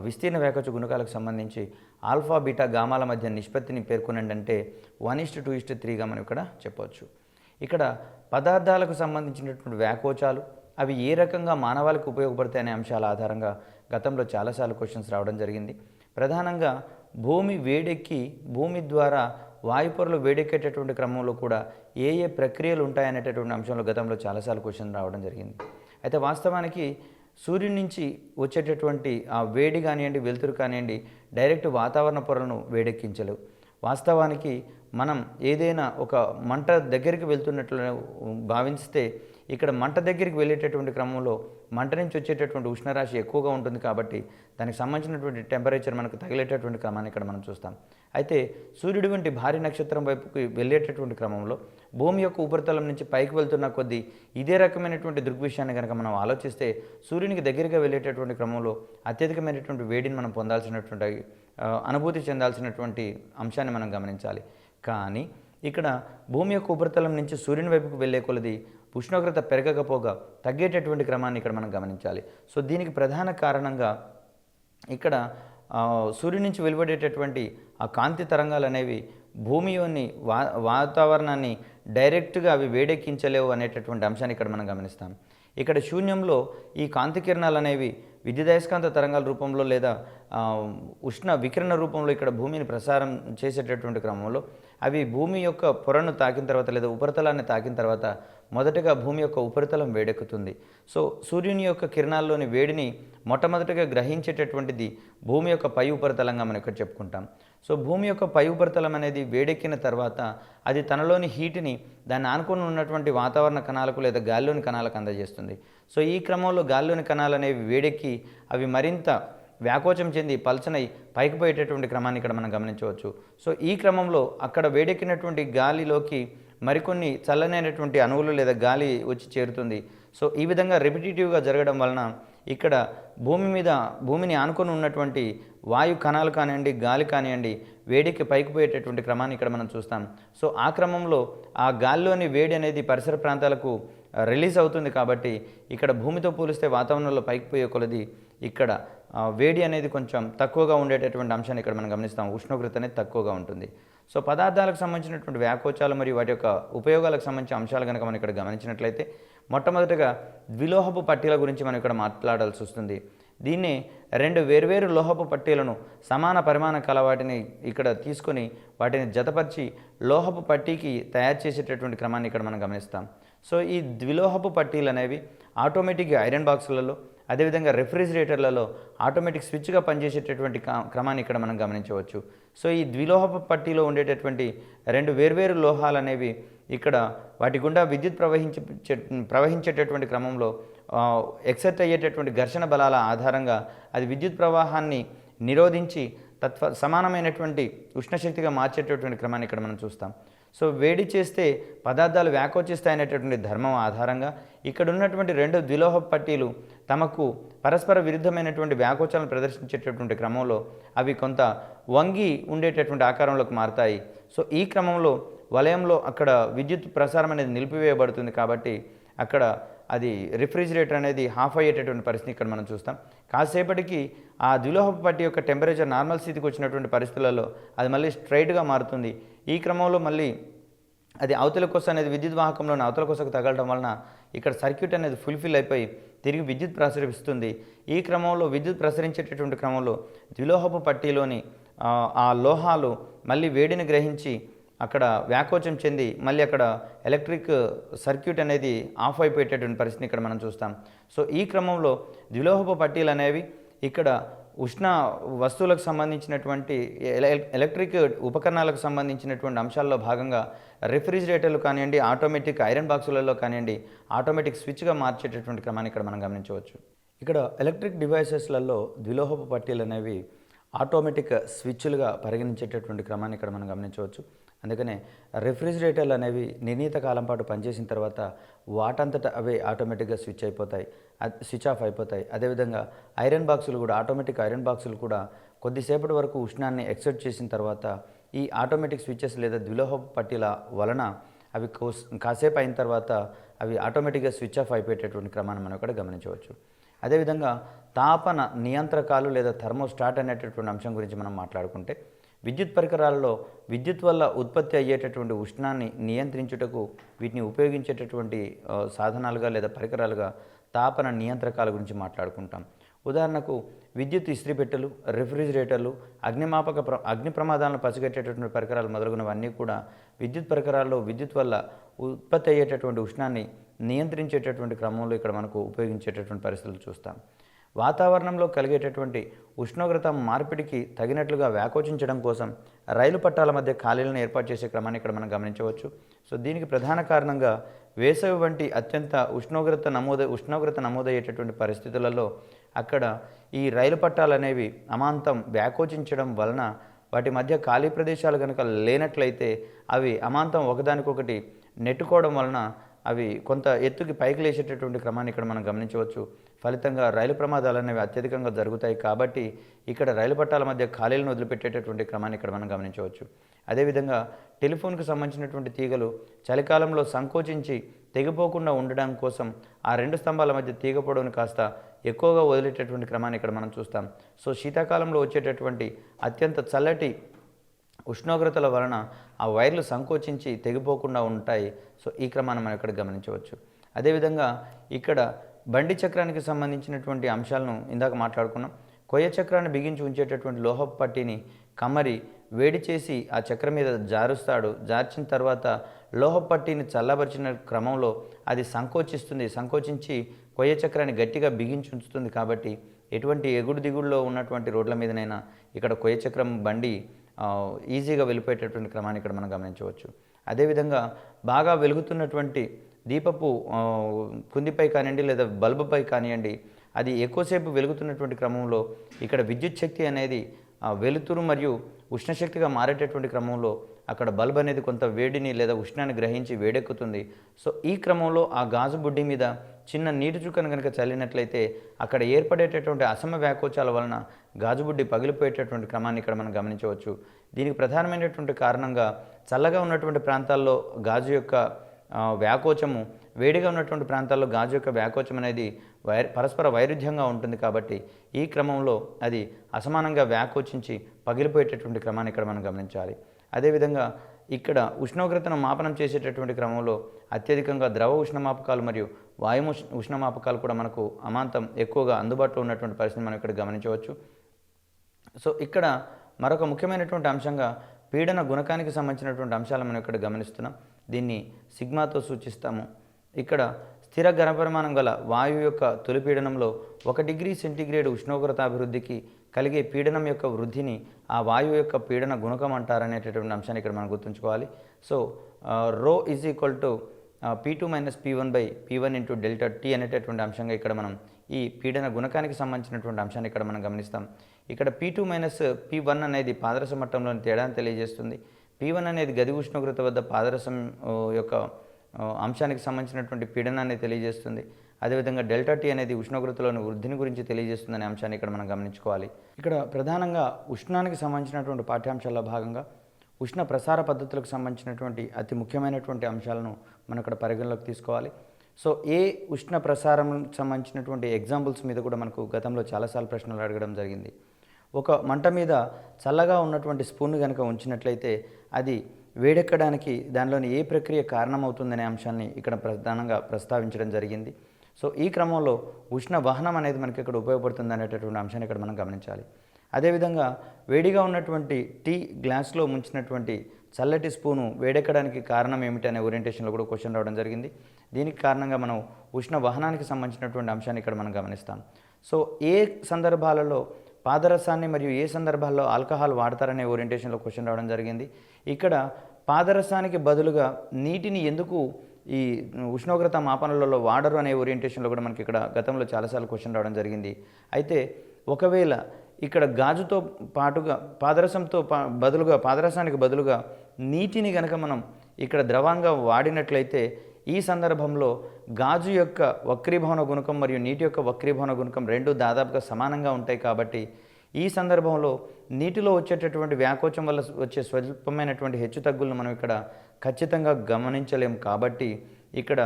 విస్తీర్ణ వ్యాకోచ గుణకాలకు సంబంధించి ఆల్ఫా, బీటా, గామాల మధ్య నిష్పత్తిని పేర్కొనండి అంటే 1:2:3గా మనం ఇక్కడ చెప్పవచ్చు. ఇక్కడ పదార్థాలకు సంబంధించినటువంటి వ్యాకోచాలు అవి ఏ రకంగా మానవాళికి ఉపయోగపడతాయి అనే అంశాల ఆధారంగా గతంలో చాలాసార్లు క్వశ్చన్స్ రావడం జరిగింది. ప్రధానంగా భూమి వేడెక్కి భూమి ద్వారా వాయుపొరలు వేడెక్కేటటువంటి క్రమంలో కూడా ఏ ఏ ప్రక్రియలు ఉంటాయనేటటువంటి అంశంలో గతంలో చాలాసార్లు క్వశ్చన్ రావడం జరిగింది. అయితే వాస్తవానికి సూర్యుడి నుంచి వచ్చేటటువంటి ఆ వేడి కానివ్వండి, వెలుతురు కానివ్వండి డైరెక్ట్ వాతావరణ పొరలను వేడెక్కించలేవు. వాస్తవానికి మనం ఏదైనా ఒక మంట దగ్గరికి వెళ్తున్నట్లు భావిస్తే ఇక్కడ మంట దగ్గరికి వెళ్ళేటటువంటి క్రమంలో మంట నుంచి వచ్చేటటువంటి ఉష్ణరాశి ఎక్కువగా ఉంటుంది కాబట్టి దానికి సంబంధించినటువంటి టెంపరేచర్ మనకు తగిలేటటువంటి క్రమాన్ని ఇక్కడ మనం చూస్తాం. అయితే సూర్యుడి వంటి భారీ నక్షత్రం వైపుకి వెళ్ళేటటువంటి క్రమంలో భూమి యొక్క ఉపరితలం నుంచి పైకి వెళ్తున్న కొద్దీ ఇదే రకమైనటువంటి దృగ్విషయాన్ని కనుక మనం ఆలోచిస్తే సూర్యునికి దగ్గరగా వెళ్ళేటటువంటి క్రమంలో అత్యధికమైనటువంటి వేడిని మనం పొందాల్సినటువంటి అనుభూతి చెందాల్సినటువంటి అంశాన్ని మనం గమనించాలి. కానీ ఇక్కడ భూమి యొక్క ఉపరితలం నుంచి సూర్యుని వైపుకు వెళ్ళే కొలది ఉష్ణోగ్రత పెరగకపోగా తగ్గేటటువంటి క్రమాన్ని ఇక్కడ మనం గమనించాలి. సో దీనికి ప్రధాన కారణంగా ఇక్కడ సూర్యుని నుంచి వెలువడేటటువంటి ఆ కాంతి తరంగాలు అనేవి భూమిలోని వాతావరణాన్ని డైరెక్ట్గా అవి వేడెక్కించలేవు అనేటటువంటి అంశాన్ని ఇక్కడ మనం గమనిస్తాం. ఇక్కడ శూన్యంలో ఈ కాంతి కిరణాలు అనేవి విద్యుదయస్కాంత తరంగాల రూపంలో లేదా ఉష్ణ వికిరణ రూపంలో ఇక్కడ భూమిని ప్రసారం చేసేటటువంటి క్రమంలో అవి భూమి యొక్క పొరను తాకిన తర్వాత లేదా ఉపరితలాన్ని తాకిన తర్వాత మొదటగా భూమి యొక్క ఉపరితలం వేడెక్కుతుంది. సో సూర్యుని యొక్క కిరణాల్లోని వేడిని మొట్టమొదటిగా గ్రహించేటటువంటిది భూమి యొక్క పై ఉపరితలంగా మనం ఇక్కడ చెప్పుకుంటాం. సో భూమి యొక్క పై ఉపరితలం అనేది వేడెక్కిన తర్వాత అది తనలోని హీట్ని దాన్ని ఆనుకొని ఉన్నటువంటి వాతావరణ కణాలకు లేదా గాలిలోని కణాలకు అందజేస్తుంది. సో ఈ క్రమంలో గాలిలోని కణాలు అనేవి వేడెక్కి అవి మరింత వ్యాకోచం చెంది పల్చనై పైకి పోయేటటువంటి క్రమాన్ని ఇక్కడ మనం గమనించవచ్చు. సో ఈ క్రమంలో అక్కడ వేడెక్కినటువంటి గాలిలోకి మరికొన్ని చల్లనైనటువంటి అణువులు లేదా గాలి వచ్చి చేరుతుంది. సో ఈ విధంగా రిపిటేటివ్గా జరగడం వలన ఇక్కడ భూమిని ఆనుకొని ఉన్నటువంటి వాయు కణాలు కానివ్వండి, గాలి కానివ్వండి, వేడికి పైకి పోయేటటువంటి క్రమాన్ని ఇక్కడ మనం చూస్తాం. సో ఆ క్రమంలో ఆ గాలిలోని వేడి అనేది పరిసర ప్రాంతాలకు రిలీజ్ అవుతుంది. కాబట్టి ఇక్కడ భూమితో పోలిస్తే వాతావరణంలో పైకి పోయే కొలది ఇక్కడ వేడి అనేది కొంచెం తక్కువగా ఉండేటటువంటి అంశాన్ని ఇక్కడ మనం గమనిస్తాం. ఉష్ణోగ్రత అనేది తక్కువగా ఉంటుంది. సో పదార్థాలకు సంబంధించినటువంటి వ్యాకోచాలు మరియు వాటి యొక్క ఉపయోగాలకు సంబంధించిన అంశాలు కనుక మనం ఇక్కడ గమనించినట్లయితే, మొట్టమొదటిగా ద్విలోహపు పట్టీల గురించి మనం ఇక్కడ మాట్లాడాల్సి వస్తుంది. దీన్ని రెండు వేర్వేరు లోహపు పట్టీలను సమాన పరిమాణ కల వాటిని ఇక్కడ తీసుకొని వాటిని జతపరిచి లోహపు పట్టీకి తయారు చేసేటటువంటి క్రమాన్ని ఇక్కడ మనం గమనిస్తాం. సో ఈ ద్విలోహపు పట్టీలు అనేవి ఆటోమేటిక్ ఐరన్ బాక్సులలో, అదేవిధంగా రెఫ్రిజిరేటర్లలో ఆటోమేటిక్ స్విచ్గా పనిచేసేటటువంటి క్రమాన్ని ఇక్కడ మనం గమనించవచ్చు. సో ఈ ద్విలోహపు పట్టీలో ఉండేటటువంటి రెండు వేర్వేరు లోహాలు అనేవి ఇక్కడ వాటి గుండా విద్యుత్ ప్రవహించేటటువంటి క్రమంలో ఎక్సెట్ అయ్యేటటువంటి ఘర్షణ బలాల ఆధారంగా అది విద్యుత్ ప్రవాహాన్ని నిరోధించి సమానమైనటువంటి ఉష్ణశక్తిగా మార్చేటటువంటి క్రమాన్ని ఇక్కడ మనం చూస్తాం. సో వేడి చేస్తే పదార్థాలు వ్యాకోచిస్తాయనేటటువంటి ధర్మం ఆధారంగా ఇక్కడ ఉన్నటువంటి రెండు ద్విలోహ పట్టీలు తమకు పరస్పర విరుద్ధమైనటువంటి వ్యాకోచాలను ప్రదర్శించేటటువంటి క్రమంలో అవి కొంత వంగి ఉండేటటువంటి ఆకారంలోకి మారుతాయి. సో ఈ క్రమంలో వలయంలో అక్కడ విద్యుత్ ప్రసారం అనేది నిలిపివేయబడుతుంది. కాబట్టి అక్కడ అది రిఫ్రిజిరేటర్ అనేది హాఫ్ అయ్యేటటువంటి పరిస్థితి ఇక్కడ మనం చూస్తాం. కాసేపటికి ఆ ద్విలోహపు పట్టీ యొక్క టెంపరేచర్ నార్మల్ స్థితికి వచ్చినటువంటి పరిస్థితులలో అది మళ్ళీ స్ట్రైట్గా మారుతుంది. ఈ క్రమంలో మళ్ళీ అది అవతల కొస అనేది విద్యుత్ వాహకంలోని అవతల కొసకు తగలడం వలన ఇక్కడ సర్క్యూట్ అనేది ఫుల్ఫిల్ అయిపోయి తిరిగి విద్యుత్ ప్రసరిస్తుంది. ఈ క్రమంలో విద్యుత్ ప్రసరించేటటువంటి క్రమంలో ద్విలోహపు పట్టీలోని ఆ లోహాలు మళ్ళీ వేడిని గ్రహించి అక్కడ వ్యాకోచం చెంది మళ్ళీ అక్కడ ఎలక్ట్రిక్ సర్క్యూట్ అనేది ఆఫ్ అయిపోయేటటువంటి పరిస్థితిని ఇక్కడ మనం చూస్తాం. సో ఈ క్రమంలో ద్విలోహపు పట్టీలు అనేవి ఇక్కడ ఉష్ణ వస్తువులకు సంబంధించినటువంటి ఎలక్ట్రిక్ ఉపకరణాలకు సంబంధించినటువంటి అంశాల్లో భాగంగా రెఫ్రిజిరేటర్లు కానివ్వండి, ఆటోమేటిక్ ఐరన్ బాక్సులలో కానివ్వండి, ఆటోమేటిక్ స్విచ్గా మార్చేటటువంటి క్రమాన్ని ఇక్కడ మనం గమనించవచ్చు. ఇక్కడ ఎలక్ట్రిక్ డివైసెస్లలో ద్విలోహపు పట్టీలు అనేవి ఆటోమేటిక్ స్విచ్లుగా పరిగణించేటటువంటి క్రమాన్ని ఇక్కడ మనం గమనించవచ్చు. అందుకనే రెఫ్రిజిరేటర్లు అనేవి నిర్ణీత కాలం పాటు పనిచేసిన తర్వాత వాటంతట అవే ఆటోమేటిక్గా స్విచ్ ఆఫ్ అయిపోతాయి. అదేవిధంగా ఐరన్ బాక్సులు కూడా ఆటోమేటిక్ ఐరన్ బాక్సులు కూడా కొద్దిసేపటి వరకు ఉష్ణాన్ని ఎక్సర్ట్ చేసిన తర్వాత ఈ ఆటోమేటిక్ స్విచెస్ లేదా ద్విలోహపు పట్టీల వలన అవి కాసేపు అయిన తర్వాత అవి ఆటోమేటిక్గా స్విచ్ ఆఫ్ అయిపోయేటటువంటి క్రమాన్ని మనం ఇక్కడ గమనించవచ్చు. అదేవిధంగా తాపన నియంత్రకాలు లేదా థర్మోస్టాట్ అనేటటువంటి అంశం గురించి మనం మాట్లాడుకుంటే, విద్యుత్ పరికరాలలో విద్యుత్ వల్ల ఉత్పత్తి అయ్యేటటువంటి ఉష్ణాన్ని నియంత్రించుటకు వీటిని ఉపయోగించేటటువంటి సాధనాలుగా లేదా పరికరాలుగా తాపన నియంత్రకాల గురించి మాట్లాడుకుంటాం. ఉదాహరణకు విద్యుత్ ఇస్త్రీపెట్టెలు, రెఫ్రిజిరేటర్లు, అగ్ని ప్రమాదాలను పసిగట్టేటటువంటి పరికరాలు మొదలగునవన్నీ కూడా విద్యుత్ పరికరాల్లో విద్యుత్ వల్ల ఉత్పత్తి అయ్యేటటువంటి ఉష్ణాన్ని నియంత్రించేటటువంటి క్రమంలో ఇక్కడ మనకు ఉపయోగించేటటువంటి పరిస్థితులు చూస్తాం. వాతావరణంలో కలిగేటటువంటి ఉష్ణోగ్రత మార్పిడికి తగినట్లుగా వ్యాకోచించడం కోసం రైలు పట్టాల మధ్య ఖాళీలను ఏర్పాటు చేసే క్రమాన్ని ఇక్కడ మనం గమనించవచ్చు. సో దీనికి ప్రధాన కారణంగా వేసవి వంటి అత్యంత ఉష్ణోగ్రత నమోదయ్యేటటువంటి పరిస్థితులలో అక్కడ ఈ రైలు పట్టాలు అనేవి అమాంతం వ్యాకోచించడం వలన వాటి మధ్య ఖాళీ ప్రదేశాలు కనుక లేనట్లయితే అవి అమాంతం ఒకదానికొకటి నెట్టుకోవడం వలన అవి కొంత ఎత్తుకి పైకి లేచేటటువంటి క్రమాన్ని ఇక్కడ మనం గమనించవచ్చు. ఫలితంగా రైలు ప్రమాదాలు అనేవి అత్యధికంగా జరుగుతాయి. కాబట్టి ఇక్కడ రైలు పట్టాల మధ్య ఖాళీలను వదిలిపెట్టేటటువంటి క్రమాన్ని ఇక్కడ మనం గమనించవచ్చు. అదేవిధంగా టెలిఫోన్కు సంబంధించినటువంటి తీగలు చలికాలంలో సంకోచించి తెగిపోకుండా ఉండడం కోసం ఆ రెండు స్తంభాల మధ్య తీగ పొడవును కాస్త ఎక్కువగా వదిలేటటువంటి క్రమాన్ని ఇక్కడ మనం చూస్తాం. సో శీతాకాలంలో వచ్చేటటువంటి అత్యంత చల్లటి ఉష్ణోగ్రతల వలన ఆ వైర్లు సంకోచించి తెగిపోకుండా ఉంటాయి. సో ఈ క్రమాన్ని మనం ఇక్కడ గమనించవచ్చు. అదేవిధంగా ఇక్కడ బండి చక్రానికి సంబంధించినటువంటి అంశాలను ఇందాక మాట్లాడుకున్నాం. కొయ్య చక్రాన్ని బిగించి ఉంచేటటువంటి లోహపు పట్టీని కమ్మరి వేడి చేసి ఆ చక్రం మీద జార్చిన తర్వాత లోహపు పట్టీని చల్లబరిచిన క్రమంలో అది సంకోచించి కొయ్య చక్రాన్ని గట్టిగా బిగించి ఉంచుతుంది. కాబట్టి ఎటువంటి ఎగుడు దిగుడులో ఉన్నటువంటి రోడ్ల మీదనైనా ఇక్కడ కొయ్య చక్రం బండి ఈజీగా వెళ్ళిపోయేటటువంటి క్రమాన్ని ఇక్కడ మనం గమనించవచ్చు. అదేవిధంగా బాగా వెలుగుతున్నటువంటి దీపపు కుందిపై కానివ్వండి లేదా బల్బుపై కానివ్వండి, అది ఎక్కువసేపు వెలుగుతున్నటువంటి క్రమంలో ఇక్కడ విద్యుత్ శక్తి అనేది వెలుతురు మరియు ఉష్ణశక్తిగా మారేటటువంటి క్రమంలో అక్కడ బల్బ్ అనేది కొంత వేడిని లేదా ఉష్ణాన్ని గ్రహించి వేడెక్కుతుంది. సో ఈ క్రమంలో ఆ గాజు బుడ్డి మీద చిన్న నీటి చుక్కను కనుక చల్లినట్లయితే అక్కడ ఏర్పడేటటువంటి అసమ వ్యాకోచాల వలన గాజు బుడ్డి పగిలిపోయేటటువంటి క్రమాన్ని ఇక్కడ మనం గమనించవచ్చు. దీనికి ప్రధానమైనటువంటి కారణంగా చల్లగా ఉన్నటువంటి ప్రాంతాల్లో గాజు యొక్క వ్యాకోచము, వేడిగా ఉన్నటువంటి ప్రాంతాల్లో గాజు యొక్క వ్యాకోచం అనేది పరస్పర వైరుధ్యంగా ఉంటుంది. కాబట్టి ఈ క్రమంలో అది అసమానంగా వ్యాకోచించి పగిలిపోయేటటువంటి క్రమాన్ని ఇక్కడ మనం గమనించాలి. అదేవిధంగా ఇక్కడ ఉష్ణోగ్రతను మాపనం చేసేటటువంటి క్రమంలో అత్యధికంగా ద్రవ ఉష్ణమాపకాలు మరియు వాయు ఉష్ణమాపకాలు కూడా మనకు అమాంతం ఎక్కువగా అందుబాటులో ఉన్నటువంటి పరిస్థితిని మనం ఇక్కడ గమనించవచ్చు. సో ఇక్కడ మరొక ముఖ్యమైనటువంటి అంశంగా పీడన గుణకానికి సంబంధించినటువంటి అంశాలను మనం ఇక్కడ గమనిస్తున్నాం. దీన్ని సిగ్మాతో సూచిస్తాము. ఇక్కడ స్థిర ఘనపరిమాణం గల వాయువు యొక్క తొలి పీడనంలో 1 డిగ్రీ సెంటీగ్రేడ్ ఉష్ణోగ్రత అభివృద్ధికి కలిగే పీడనం యొక్క వృద్ధిని ఆ వాయువు యొక్క పీడన గుణకం అంటారనేటటువంటి అంశాన్ని ఇక్కడ మనం గుర్తుంచుకోవాలి. సో రో is equal to P2 - P1/P1 into delta tea అనేటటువంటి అంశంగా ఇక్కడ మనం ఈ పీడన గుణకానికి సంబంధించినటువంటి అంశాన్ని ఇక్కడ మనం గమనిస్తాం. ఇక్కడ P2 - P1 అనేది పాదరస మట్టంలోని తేడాను తెలియజేస్తుంది. P1 అనేది గది ఉష్ణోగ్రత వద్ద పాదరసం యొక్క అంశానికి సంబంధించినటువంటి పీడనాన్ని తెలియజేస్తుంది. అదేవిధంగా డెల్టా టీ అనేది ఉష్ణోగ్రతలోని వృద్ధిని గురించి తెలియజేస్తుందనే అంశాన్ని ఇక్కడ మనం గమనించుకోవాలి. ఇక్కడ ప్రధానంగా ఉష్ణానికి సంబంధించినటువంటి పాఠ్యాంశాల్లో భాగంగా ఉష్ణ ప్రసార పద్ధతులకు సంబంధించినటువంటి అతి ముఖ్యమైనటువంటి అంశాలను మనం ఇక్కడ పరిగణలోకి తీసుకోవాలి. సో ఏ ఉష్ణ ప్రసారం సంబంధించినటువంటి ఎగ్జాంపుల్స్ మీద కూడా మనకు గతంలో చాలాసార్లు ప్రశ్నలు అడగడం జరిగింది. ఒక మంట మీద చల్లగా ఉన్నటువంటి స్పూన్ కనుక ఉంచినట్లయితే అది వేడెక్కడానికి దానిలోని ఏ ప్రక్రియ కారణమవుతుందనే అంశాన్ని ఇక్కడ ప్రధానంగా ప్రస్తావించడం జరిగింది. సో ఈ క్రమంలో ఉష్ణ వహనం అనేది మనకి ఇక్కడ ఉపయోగపడుతుంది అనేటటువంటి అంశాన్ని ఇక్కడ మనం గమనించాలి. అదేవిధంగా వేడిగా ఉన్నటువంటి టీ గ్లాస్లో ముంచినటువంటి చల్లటి స్పూను వేడెక్కడానికి కారణం ఏమిటి అనే ఓరియంటేషన్లో కూడా క్వశ్చన్ రావడం జరిగింది. దీనికి కారణంగా మనం ఉష్ణ వహనానికి సంబంధించినటువంటి అంశాన్ని ఇక్కడ మనం గమనిస్తాం. సో ఏ సందర్భాలలో పాదరసాన్ని మరియు ఏ సందర్భాల్లో ఆల్కహాల్ వాడతారనే ఓరియంటేషన్లో క్వశ్చన్ రావడం జరిగింది. ఇక్కడ పాదరసానికి బదులుగా నీటిని ఎందుకు ఈ ఉష్ణోగ్రత మాపనలలో వాడరు అనే ఓరియంటేషన్లో కూడా మనకి ఇక్కడ గతంలో చాలాసార్లు క్వశ్చన్ రావడం జరిగింది. అయితే ఒకవేళ ఇక్కడ గాజుతో పాటుగా పాదరసంతో బదులుగా పాదరసానికి బదులుగా నీటిని కనుక మనం ఇక్కడ ద్రవంగా వాడినట్లయితే ఈ సందర్భంలో గాజు యొక్క వక్రీభవన గుణకం మరియు నీటి యొక్క వక్రీభవన గుణకం రెండు దాదాపుగా సమానంగా ఉంటాయి. కాబట్టి ఈ సందర్భంలో నీటిలో వచ్చేటటువంటి వ్యాకోచం వల్ల వచ్చే స్వల్పమైనటువంటి హెచ్చుతగ్గులను మనం ఇక్కడ ఖచ్చితంగా గమనించలేం. కాబట్టి ఇక్కడ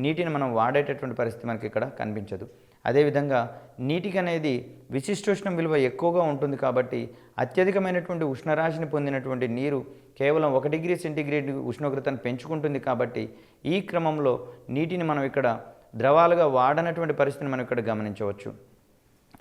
నీటిని మనం వాడేటటువంటి పరిస్థితి మనకి ఇక్కడ కనిపించదు. అదేవిధంగా నీటికి అనేది విశిష్టోష్ణం విలువ ఎక్కువగా ఉంటుంది. కాబట్టి అత్యధికమైనటువంటి ఉష్ణరాశిని పొందినటువంటి నీరు కేవలం 1 డిగ్రీ సెంటీగ్రేడ్ ఉష్ణోగ్రతను పెంచుకుంటుంది. కాబట్టి ఈ క్రమంలో నీటిని మనం ఇక్కడ ద్రవాలుగా వాడనటువంటి పరిస్థితిని మనం ఇక్కడ గమనించవచ్చు.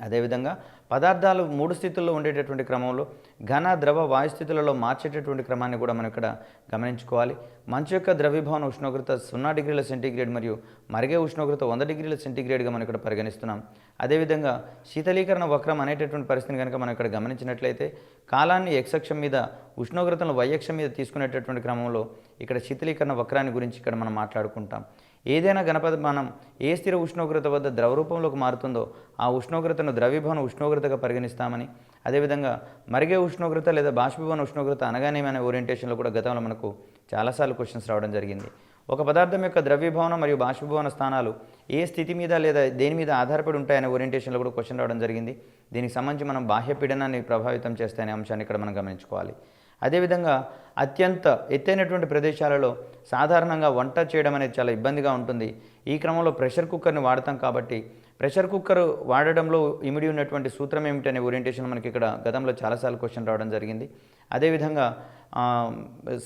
అదేవిధంగా పదార్థాలు 3 స్థితుల్లో ఉండేటటువంటి క్రమంలో ఘన, ద్రవ, వాయు స్థితులలో మార్చేటటువంటి క్రమాన్ని కూడా మనం ఇక్కడ గమనించుకోవాలి. మంచు యొక్క ద్రవీభవన ఉష్ణోగ్రత 0 డిగ్రీల సెంటీగ్రేడ్ మరియు మరిగే ఉష్ణోగ్రత 100 డిగ్రీల సెంటీగ్రేడ్గా మనం ఇక్కడ పరిగణిస్తున్నాం. అదేవిధంగా శీతలీకరణ వక్రం అనేటటువంటి పరిస్థితిని కనుక మనం ఇక్కడ గమనించినట్లయితే కాలాన్ని x అక్షం మీద, ఉష్ణోగ్రతను y అక్షం మీద తీసుకునేటటువంటి క్రమంలో ఇక్కడ శీతలీకరణ వక్రాన్ని గురించి ఇక్కడ మనం మాట్లాడుకుంటాం. ఏదైనా ఘనపరిమాణం ఏ స్థిర ఉష్ణోగ్రత వద్ద ద్రవ రూపంలోకి మారుతుందో ఆ ఉష్ణోగ్రతను ద్రవీభవన ఉష్ణోగ్రతగా పరిగణిస్తామని, అదేవిధంగా మరిగే ఉష్ణోగ్రత లేదా బాష్పీభవన ఉష్ణోగ్రత అనగానేమనే ఓరియంటేషన్లో కూడా గతంలో మనకు చాలాసార్లు క్వశ్చన్స్ రావడం జరిగింది. ఒక పదార్థం యొక్క ద్రవీభవన మరియు బాష్పీభవన స్థానాలు ఏ స్థితి మీద లేదా దేని మీద ఆధారపడి ఉంటాయనే ఓరియంటేషన్లో కూడా క్వశ్చన్ రావడం జరిగింది. దీనికి సంబంధించి మనం బాహ్య పీడనాన్ని ప్రభావితం చేస్తాయనే అంశాన్ని ఇక్కడ మనం గమనించుకోవాలి. అదేవిధంగా అత్యంత ఎత్తైనటువంటి ప్రదేశాలలో సాధారణంగా వంట చేయడం అనేది చాలా ఇబ్బందిగా ఉంటుంది. ఈ క్రమంలో ప్రెషర్ కుక్కర్ని వాడతాం. కాబట్టి ప్రెషర్ కుక్కర్ వాడడంలో ఇమిడి ఉన్నటువంటి సూత్రం ఏమిటనే ఓరియంటేషన్ మనకి ఇక్కడ గతంలో చాలాసార్లు క్వశ్చన్ రావడం జరిగింది. అదేవిధంగా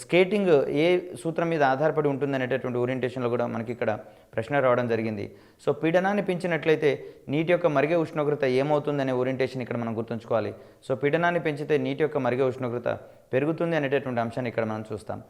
స్కేటింగ్ ఏ సూత్రం మీద ఆధారపడి ఉంటుంది అనేటటువంటి ఓరియంటేషన్లో కూడా మనకి ఇక్కడ ప్రశ్న రావడం జరిగింది. సో పీడనాన్ని పెంచినట్లయితే నీటి యొక్క మరిగే ఉష్ణోగ్రత ఏమవుతుందనే ఓరియంటేషన్ ఇక్కడ మనం గుర్తుంచుకోవాలి. సో పీడనాన్ని పెంచితే నీటి యొక్క మరిగే ఉష్ణోగ్రత పెరుగుతుంది అనేటటువంటి అంశాన్ని ఇక్కడ మనం చూస్తాం.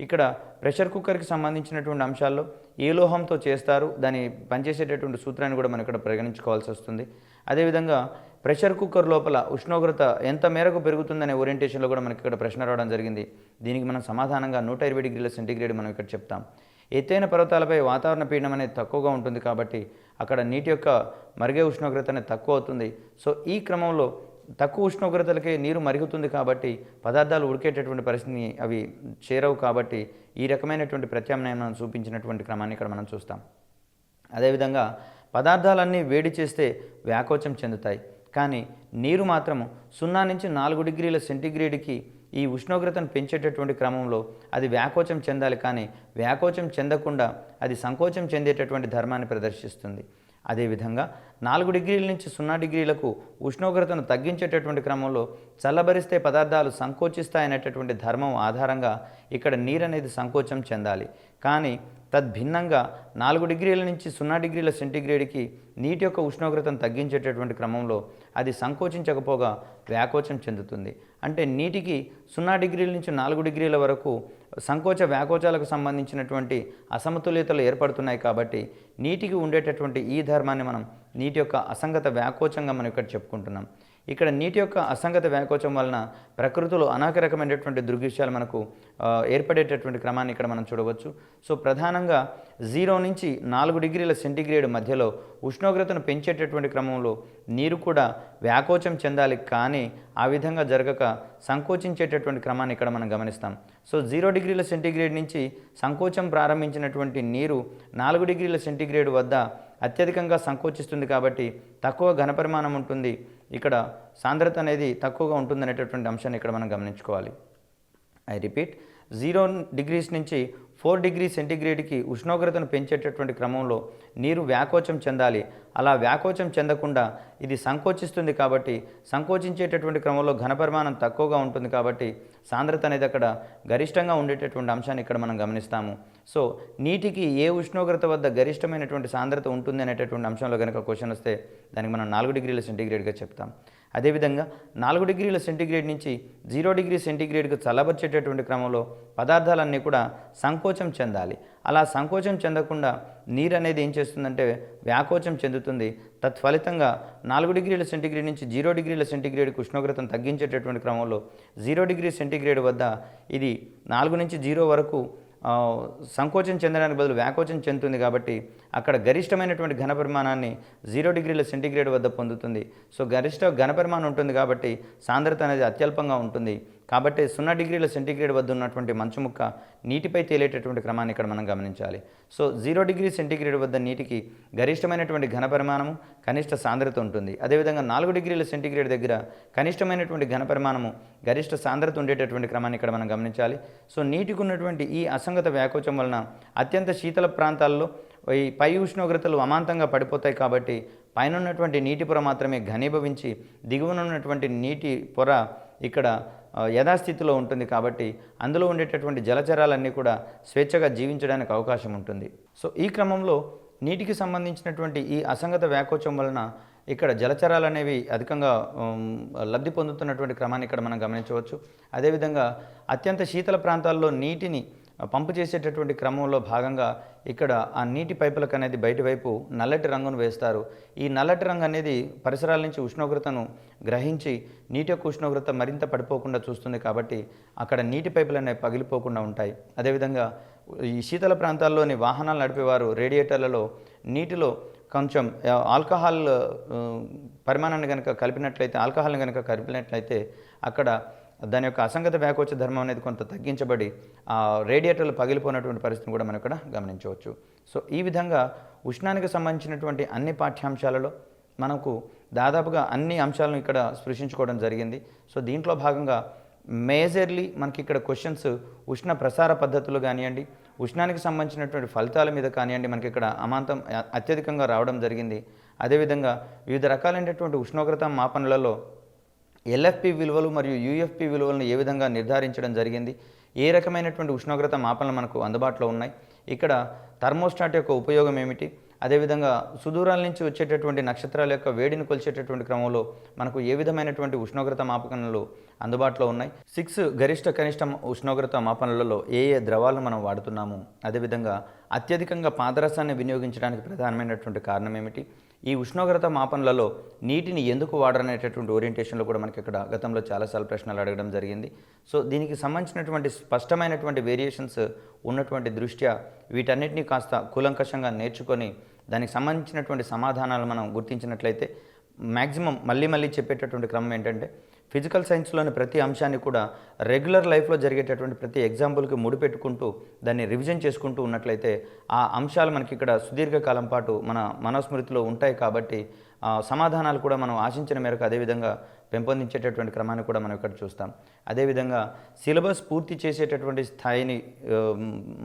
ఇక్కడ ప్రెషర్ కుక్కర్కి సంబంధించినటువంటి అంశాల్లో ఏ లోహంతో చేస్తారు, దాని పనిచేసేటటువంటి సూత్రాన్ని కూడా మనం ఇక్కడ పరిగణించుకోవాల్సి వస్తుంది. అదేవిధంగా ప్రెషర్ కుక్కర్ లోపల ఉష్ణోగ్రత ఎంత మేరకు పెరుగుతుందనే ఓరియంటేషన్లో కూడా మనకి ఇక్కడ ప్రశ్న రావడం జరిగింది. దీనికి మనం సమాధానంగా 120 డిగ్రీల సెంటీగ్రేడ్ మనం ఇక్కడ చెప్తాం. ఎత్తైన పర్వతాలపై వాతావరణ పీడనం అనేది తక్కువగా ఉంటుంది. కాబట్టి అక్కడ నీటి యొక్క మరిగే ఉష్ణోగ్రత అనేది తక్కువ అవుతుంది. సో ఈ క్రమంలో తక్కువ ఉష్ణోగ్రతలకే నీరు మరుగుతుంది కాబట్టి పదార్థాలు ఉడికేటటువంటి పరిస్థితిని అవి చేరవు కాబట్టి ఈ రకమైనటువంటి ప్రత్యామ్నాయం చూపించినటువంటి క్రమాన్ని ఇక్కడ మనం చూస్తాం. అదేవిధంగా పదార్థాలన్నీ వేడి చేస్తే వ్యాకోచం చెందుతాయి, కానీ నీరు మాత్రం 0 నుంచి 4 డిగ్రీల సెంటీగ్రేడ్కి ఈ ఉష్ణోగ్రతను పెంచేటటువంటి క్రమంలో అది వ్యాకోచం చెందాలి, కానీ వ్యాకోచం చెందకుండా అది సంకోచం చెందేటటువంటి ధర్మాన్ని ప్రదర్శిస్తుంది. అదేవిధంగా 4 డిగ్రీల నుంచి 0 డిగ్రీలకు ఉష్ణోగ్రతను తగ్గించేటటువంటి క్రమంలో చల్లబరిస్తే పదార్థాలు సంకోచిస్తాయనేటటువంటి ధర్మం ఆధారంగా ఇక్కడ నీరు అనేది సంకోచం చెందాలి. కానీ తద్భిన్నంగా 4 డిగ్రీల నుంచి 0 డిగ్రీల సెంటీగ్రేడ్కి నీటి యొక్క ఉష్ణోగ్రతను తగ్గించేటటువంటి క్రమంలో అది సంకోచించకపోగా వ్యాకోచం చెందుతుంది. అంటే నీటికి 0 డిగ్రీల నుంచి 4 డిగ్రీల వరకు సంకోచ వ్యాకోచాలకు సంబంధించినటువంటి అసమతుల్యతలు ఏర్పడుతున్నాయి కాబట్టి నీటికి ఉండేటటువంటి ఈ ధర్మాన్ని మనం నీటి యొక్క అసంగత వ్యాకోచంగా మనం ఇక్కడ చెప్పుకుంటున్నాం. ఇక్కడ నీటి యొక్క అసంగత వ్యాకోచం వలన ప్రకృతిలో అనేక రకమైనటువంటి దృగ్విషయాలు మనకు ఏర్పడేటటువంటి క్రమాన్ని ఇక్కడ మనం చూడవచ్చు. సో ప్రధానంగా 0 నుంచి 4 డిగ్రీల సెంటీగ్రేడ్ మధ్యలో ఉష్ణోగ్రతను పెంచేటటువంటి క్రమంలో నీరు కూడా వ్యాకోచం చెందాలి, కానీ ఆ విధంగా జరగక సంకోచించేటటువంటి క్రమాన్ని ఇక్కడ మనం గమనిస్తాం. సో 0 డిగ్రీల సెంటీగ్రేడ్ నుంచి సంకోచం ప్రారంభించినటువంటి నీరు 4 డిగ్రీల సెంటీగ్రేడ్ వద్ద అత్యధికంగా సంకోచిస్తుంది కాబట్టి తక్కువ ఘనపరిమాణం ఉంటుంది, ఇక్కడ సాంద్రత అనేది తక్కువగా ఉంటుందనేటటువంటి అంశాన్ని ఇక్కడ మనం గమనించుకోవాలి. ఐ రిపీట్, 0 డిగ్రీస్ నుంచి 4 డిగ్రీ సెంటీగ్రేడ్కి ఉష్ణోగ్రతను పెంచేటటువంటి క్రమంలో నీరు వ్యాకోచం చెందాలి. అలా వ్యాకోచం చెందకుండా ఇది సంకోచిస్తుంది కాబట్టి సంకోచించేటటువంటి క్రమంలో ఘనపరిమాణం తక్కువగా ఉంటుంది కాబట్టి సాంద్రత అనేది అక్కడ గరిష్టంగా ఉండేటటువంటి అంశాన్ని ఇక్కడ మనం గమనిస్తాము. సో నీటికి ఏ ఉష్ణోగ్రత వద్ద గరిష్టమైనటువంటి సాంద్రత ఉంటుంది అనేటటువంటి అంశంలో కనుక క్వశ్చన్ వస్తే దానికి మనం 4 డిగ్రీల సెంటీగ్రేడ్గా చెప్తాం. అదేవిధంగా 4 డిగ్రీల సెంటీగ్రేడ్ నుంచి 0 డిగ్రీ సెంటీగ్రేడ్కు చల్లబరిచేటటువంటి క్రమంలో పదార్థాలన్నీ కూడా సంకోచం చెందాలి. అలా సంకోచం చెందకుండా నీరు అనేది ఏం చేస్తుందంటే వ్యాకోచం చెందుతుంది. తత్ఫలితంగా 4 డిగ్రీల సెంటీగ్రేడ్ నుంచి 0 డిగ్రీల సెంటీగ్రేడ్కి ఉష్ణోగ్రతను తగ్గించేటటువంటి క్రమంలో 0 డిగ్రీ సెంటీగ్రేడ్ వద్ద ఇది 4 నుంచి 0 వరకు సంకోచం చెందడానికి బదులు వ్యాకోచం చెందుతుంది కాబట్టి అక్కడ గరిష్టమైనటువంటి ఘనపరిమాణాన్ని 0 డిగ్రీల సెంటీగ్రేడ్ వద్ద పొందుతుంది. సో గరిష్ట ఘనపరిమాణం ఉంటుంది కాబట్టి సాంద్రత అనేది అత్యల్పంగా ఉంటుంది. కాబట్టి 0 డిగ్రీల సెంటీగ్రేడ్ వద్ద ఉన్నటువంటి మంచు ముక్క నీటిపై తేలేటటువంటి క్రమాన్ని ఇక్కడ మనం గమనించాలి. సో 0 డిగ్రీ సెంటీగ్రేడ్ వద్ద నీటికి గరిష్టమైనటువంటి ఘనపరిమాణము, కనిష్ట సాంద్రత ఉంటుంది. అదేవిధంగా 4 డిగ్రీల సెంటీగ్రేడ్ దగ్గర కనిష్టమైనటువంటి ఘనపరిమాణము, గరిష్ట సాంద్రత ఉండేటటువంటి క్రమాన్ని ఇక్కడ మనం గమనించాలి. సో నీటికి ఉన్నటువంటి ఈ అసంగత వ్యాకోచం వలన అత్యంత శీతల ప్రాంతాల్లో ఈ పై ఉష్ణోగ్రతలు అమాంతంగా పడిపోతాయి కాబట్టి పైన ఉన్నటువంటి నీటి పొర మాత్రమే ఘనీభవించి దిగువన ఉన్నటువంటి నీటి పొర ఇక్కడ యథాస్థితిలో ఉంటుంది కాబట్టి అందులో ఉండేటటువంటి జలచరాలన్నీ కూడా స్వేచ్ఛగా జీవించడానికి అవకాశం ఉంటుంది. సో ఈ క్రమంలో నీటికి సంబంధించినటువంటి ఈ అసంగత వ్యాకోచం వలన ఇక్కడ జలచరాలు అనేవి అధికంగా లబ్ధి పొందుతున్నటువంటి క్రమాన్ని ఇక్కడ మనం గమనించవచ్చు. అదేవిధంగా అత్యంత శీతల ప్రాంతాల్లో నీటిని పంపు చేసేటటువంటి క్రమంలో భాగంగా ఇక్కడ ఆ నీటి పైపులకు అనేది బయటి వైపు నల్లటి రంగును వేస్తారు. ఈ నల్లటి రంగు అనేది పరిసరాల నుంచి ఉష్ణోగ్రతను గ్రహించి నీటి యొక్క ఉష్ణోగ్రత మరింత పడిపోకుండా చూస్తుంది కాబట్టి అక్కడ నీటి పైపులు అనేవి పగిలిపోకుండా ఉంటాయి. అదేవిధంగా ఈ శీతల ప్రాంతాల్లోని వాహనాలు నడిపేవారు రేడియేటర్లలో నీటిలో కొంచెం ఆల్కహాల్ పరిమాణాన్ని కనుక కలిపినట్లయితే, ఆల్కహాల్ని కనుక కలిపినట్లయితే అక్కడ దాని యొక్క అసంగత వ్యాకోచ ధర్మం అనేది కొంత తగ్గించబడి ఆ రేడియేటర్లు పగిలిపోయినటువంటి పరిస్థితిని కూడా మనం ఇక్కడ గమనించవచ్చు. సో ఈ విధంగా ఉష్ణానికి సంబంధించినటువంటి అన్ని పాఠ్యాంశాలలో మనకు దాదాపుగా అన్ని అంశాలను ఇక్కడ స్పృశించుకోవడం జరిగింది. సో దీంట్లో భాగంగా మేజర్లీ మనకి ఇక్కడ క్వశ్చన్స్ ఉష్ణ ప్రసార పద్ధతులు కానివ్వండి, ఉష్ణానికి సంబంధించినటువంటి ఫలితాల మీద కానివ్వండి మనకి ఇక్కడ అమాంతం అత్యధికంగా రావడం జరిగింది. అదేవిధంగా వివిధ రకాలైనటువంటి ఉష్ణోగ్రత మాపనలలో ఎల్ఎఫ్పి విలువలు మరియు యూఎఫ్పి విలువలను ఏ విధంగా నిర్ధారించడం జరిగింది, ఏ రకమైనటువంటి ఉష్ణోగ్రత మాపనలు మనకు అందుబాటులో ఉన్నాయి, ఇక్కడ థర్మోస్టాట్ యొక్క ఉపయోగం ఏమిటి, అదేవిధంగా సుదూరాల నుంచి వచ్చేటటువంటి నక్షత్రాల యొక్క వేడిని కొలిచేటటువంటి క్రమంలో మనకు ఏ విధమైనటువంటి ఉష్ణోగ్రత మాపనలు అందుబాటులో ఉన్నాయి, 6 గరిష్ట కనిష్ట ఉష్ణోగ్రత మాపనలలో ఏ ఏ ద్రవాలను మనం వాడుతున్నాము, అదేవిధంగా అత్యధికంగా పాదరసాన్ని వినియోగించడానికి ప్రధానమైనటువంటి కారణం ఏమిటి, ఈ ఉష్ణోగ్రత మాపనలలో నీటిని ఎందుకు వాడరనేటటువంటి ఓరియంటేషన్లో కూడా మనకి ఇక్కడ గతంలో చాలాసార్లు ప్రశ్నలు అడగడం జరిగింది. సో దీనికి సంబంధించినటువంటి స్పష్టమైనటువంటి వేరియేషన్స్ ఉన్నటువంటి దృష్ట్యా వీటన్నిటినీ కాస్త కూలంకషంగా నేర్చుకొని దానికి సంబంధించినటువంటి సమాధానాలు మనం గుర్తించినట్లయితే మ్యాక్సిమం మళ్ళీ మళ్ళీ చెప్పేటటువంటి క్రమం ఏంటంటే ఫిజికల్ సైన్స్లోని ప్రతి అంశాన్ని కూడా రెగ్యులర్ లైఫ్లో జరిగేటటువంటి ప్రతి ఎగ్జాంపుల్కి ముడిపెట్టుకుంటూ దాన్ని రివిజన్ చేసుకుంటూ ఉన్నట్లయితే ఆ అంశాలు మనకి ఇక్కడ సుదీర్ఘకాలం పాటు మన మనస్మృతిలో ఉంటాయి కాబట్టి సమాధానాలు కూడా మనం ఆశించిన మేరకు అదేవిధంగా పెంపొందించేటటువంటి క్రమాన్ని కూడా మనం ఇక్కడ చూస్తాం. అదేవిధంగా సిలబస్ పూర్తి చేసేటటువంటి స్థాయిని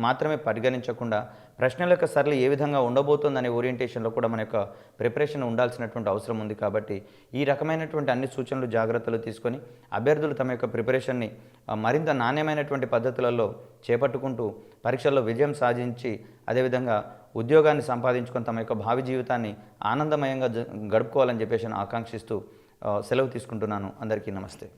మాత్రమే పరిగణించకుండా ప్రశ్నల యొక్క సరళి ఏ విధంగా ఉండబోతోందనే ఓరియంటేషన్లో కూడా మన యొక్క ప్రిపరేషన్ ఉండాల్సినటువంటి అవసరం ఉంది. కాబట్టి ఈ రకమైనటువంటి అన్ని సూచనలు జాగ్రత్తలు తీసుకొని అభ్యర్థులు తమ యొక్క ప్రిపరేషన్ని మరింత నాణ్యమైనటువంటి పద్ధతులలో చేపట్టుకుంటూ పరీక్షల్లో విజయం సాధించి అదేవిధంగా ఉద్యోగాన్ని సంపాదించుకొని తమ యొక్క భావి జీవితాన్ని ఆనందమయంగా గడుపుకోవాలని చెప్పేసి ఆకాంక్షిస్తూ సెలవు తీసుకుంటున్నాను. అందరికీ నమస్తే.